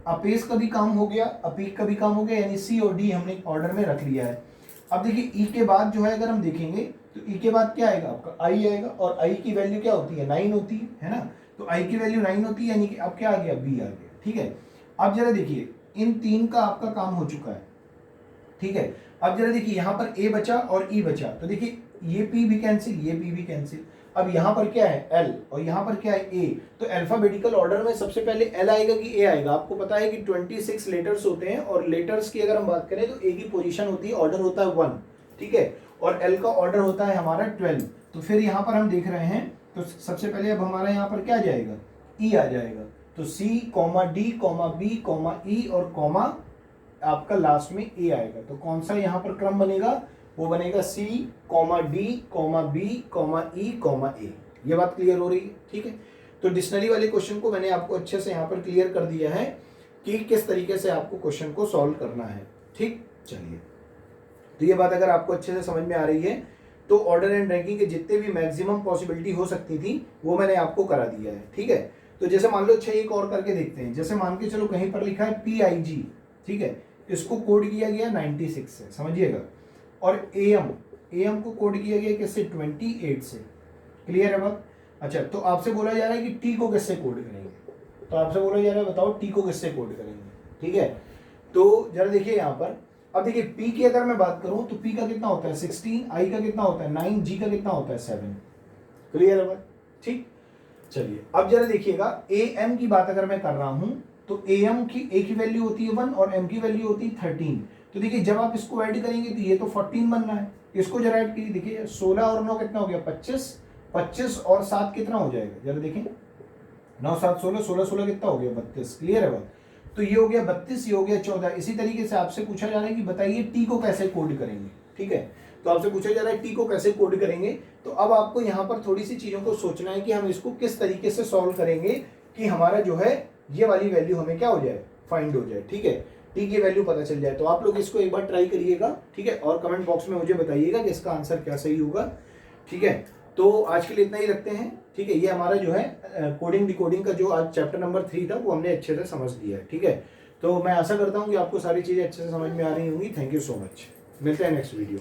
अपेस का भी काम हो गया, अपीक का भी काम हो गया, यानी C और D हमने ऑर्डर में रख लिया है। अब देखिए E के बाद जो है अगर हम देखेंगे तो E के बाद क्या आएगा, आपका I आएगा, और I की वैल्यू क्या होती है, 9 होती है ना। तो I की वैल्यू 9 होती है, यानी कि अब क्या आ गया, B आ गया। ठीक है, अब जरा देखिए इन तीन का आपका काम हो चुका है। ठीक है, अब जरा देखिए यहाँ पर A बचा और E बचा, तो देखिए ये P भी कैंसिल, ये P भी कैंसिल। अब यहाँ पर क्या है L और यहाँ पर क्या है A, तो अल्फाबेटिकल ऑर्डर में सबसे पहले L आएगा कि A आएगा। आपको पता है कि 26 लेटर्स होते हैं, और लेटर्स की अगर हम बात करें तो A की पोजीशन होती है, ऑर्डर होता है 1। ठीक है, और L का ऑर्डर होता है हमारा 12। तो फिर यहाँ पर हम देख रहे हैं, तो सबसे पहले अब हमारा यहाँ पर क्या जाएगा, E आ जाएगा। तो C, D, B, E और कॉमा आपका लास्ट में A आएगा। तो कौन सा यहाँ पर क्रम बनेगा, वो बनेगा C, D, B, E, A। ये बात क्लियर हो रही है। ठीक है, तो डिक्शनरी वाले क्वेश्चन को मैंने आपको अच्छे से यहाँ पर क्लियर कर दिया है कि किस तरीके से आपको क्वेश्चन को सॉल्व करना है। ठीक, चलिए, तो ये बात अगर आपको अच्छे से समझ में आ रही है तो ऑर्डर एंड रैंकिंग के जितने भी मैक्सिमम पॉसिबिलिटी हो सकती थी वो मैंने आपको करा दिया है। ठीक है, तो जैसे मान लो 6 एक और करके देखते हैं। जैसे मान के चलो कहीं पर लिखा है PIG, ठीक है, इसको कोड किया गया 96 से, समझिएगा। और AM को कोड किया गया किससे, 28 से। क्लियर है बात? अच्छा, तो आपसे बोला जा रहा है कि T को किससे कोड करेंगे, तो आपसे बोला जा रहा है बताओ T को किससे कोड करेंगे, ठीक है। तो जरा देखिए यहाँ पर, अब देखिए P की अगर मैं बात करूं तो P का कितना होता है 16, I का कितना होता है 9, G का कितना होता है 7। क्लियर है बात? ठीक, चलिए अब जरा देखिएगा AM की बात अगर मैं कर रहा हूं तो AM की A की वैल्यू होती है 1 और M की वैल्यू होती है 13। तो देखिए जब आप इसको ऐड करेंगे तो ये तो 14 बन रहा है, इसको जरा ऐड कीजिए। देखिए 16 और 9 कितना हो गया 25, 25 और 7 कितना हो जाएगा, जरा देखें 9 7 16, 16 16 कितना हो गया 32। क्लियर है बात? तो ये हो गया 32, ये हो गया 14। इसी तरीके से आपसे पूछा जा रहा है कि बताइए T को कैसे कोड करेंगे, ठीक है। तो आपसे पूछा जा रहा है T को कैसे कोड करेंगे। तो अब आपको यहाँ पर थोड़ी सी चीज़ों को सोचना है कि हम इसको किस तरीके से सॉल्व करेंगे कि हमारा जो है ये वाली वैल्यू हमें क्या हो जाए, फाइंड हो जाए, ठीक है, T की वैल्यू पता चल जाए। तो आप लोग इसको एक बार ट्राई करिएगा, ठीक है, और कमेंट बॉक्स में मुझे बताइएगा कि इसका आंसर क्या सही होगा, ठीक है। तो आज के लिए इतना ही रखते हैं, ठीक है। ये हमारा जो है कोडिंग डिकोडिंग का जो आज चैप्टर नंबर 3 था वो हमने अच्छे से समझ लिया है, ठीक है। तो मैं आशा करता हूँ कि आपको सारी चीज़ें अच्छे से समझ में आ रही होंगी। थैंक यू सो मच, मिलते हैं नेक्स्ट वीडियो।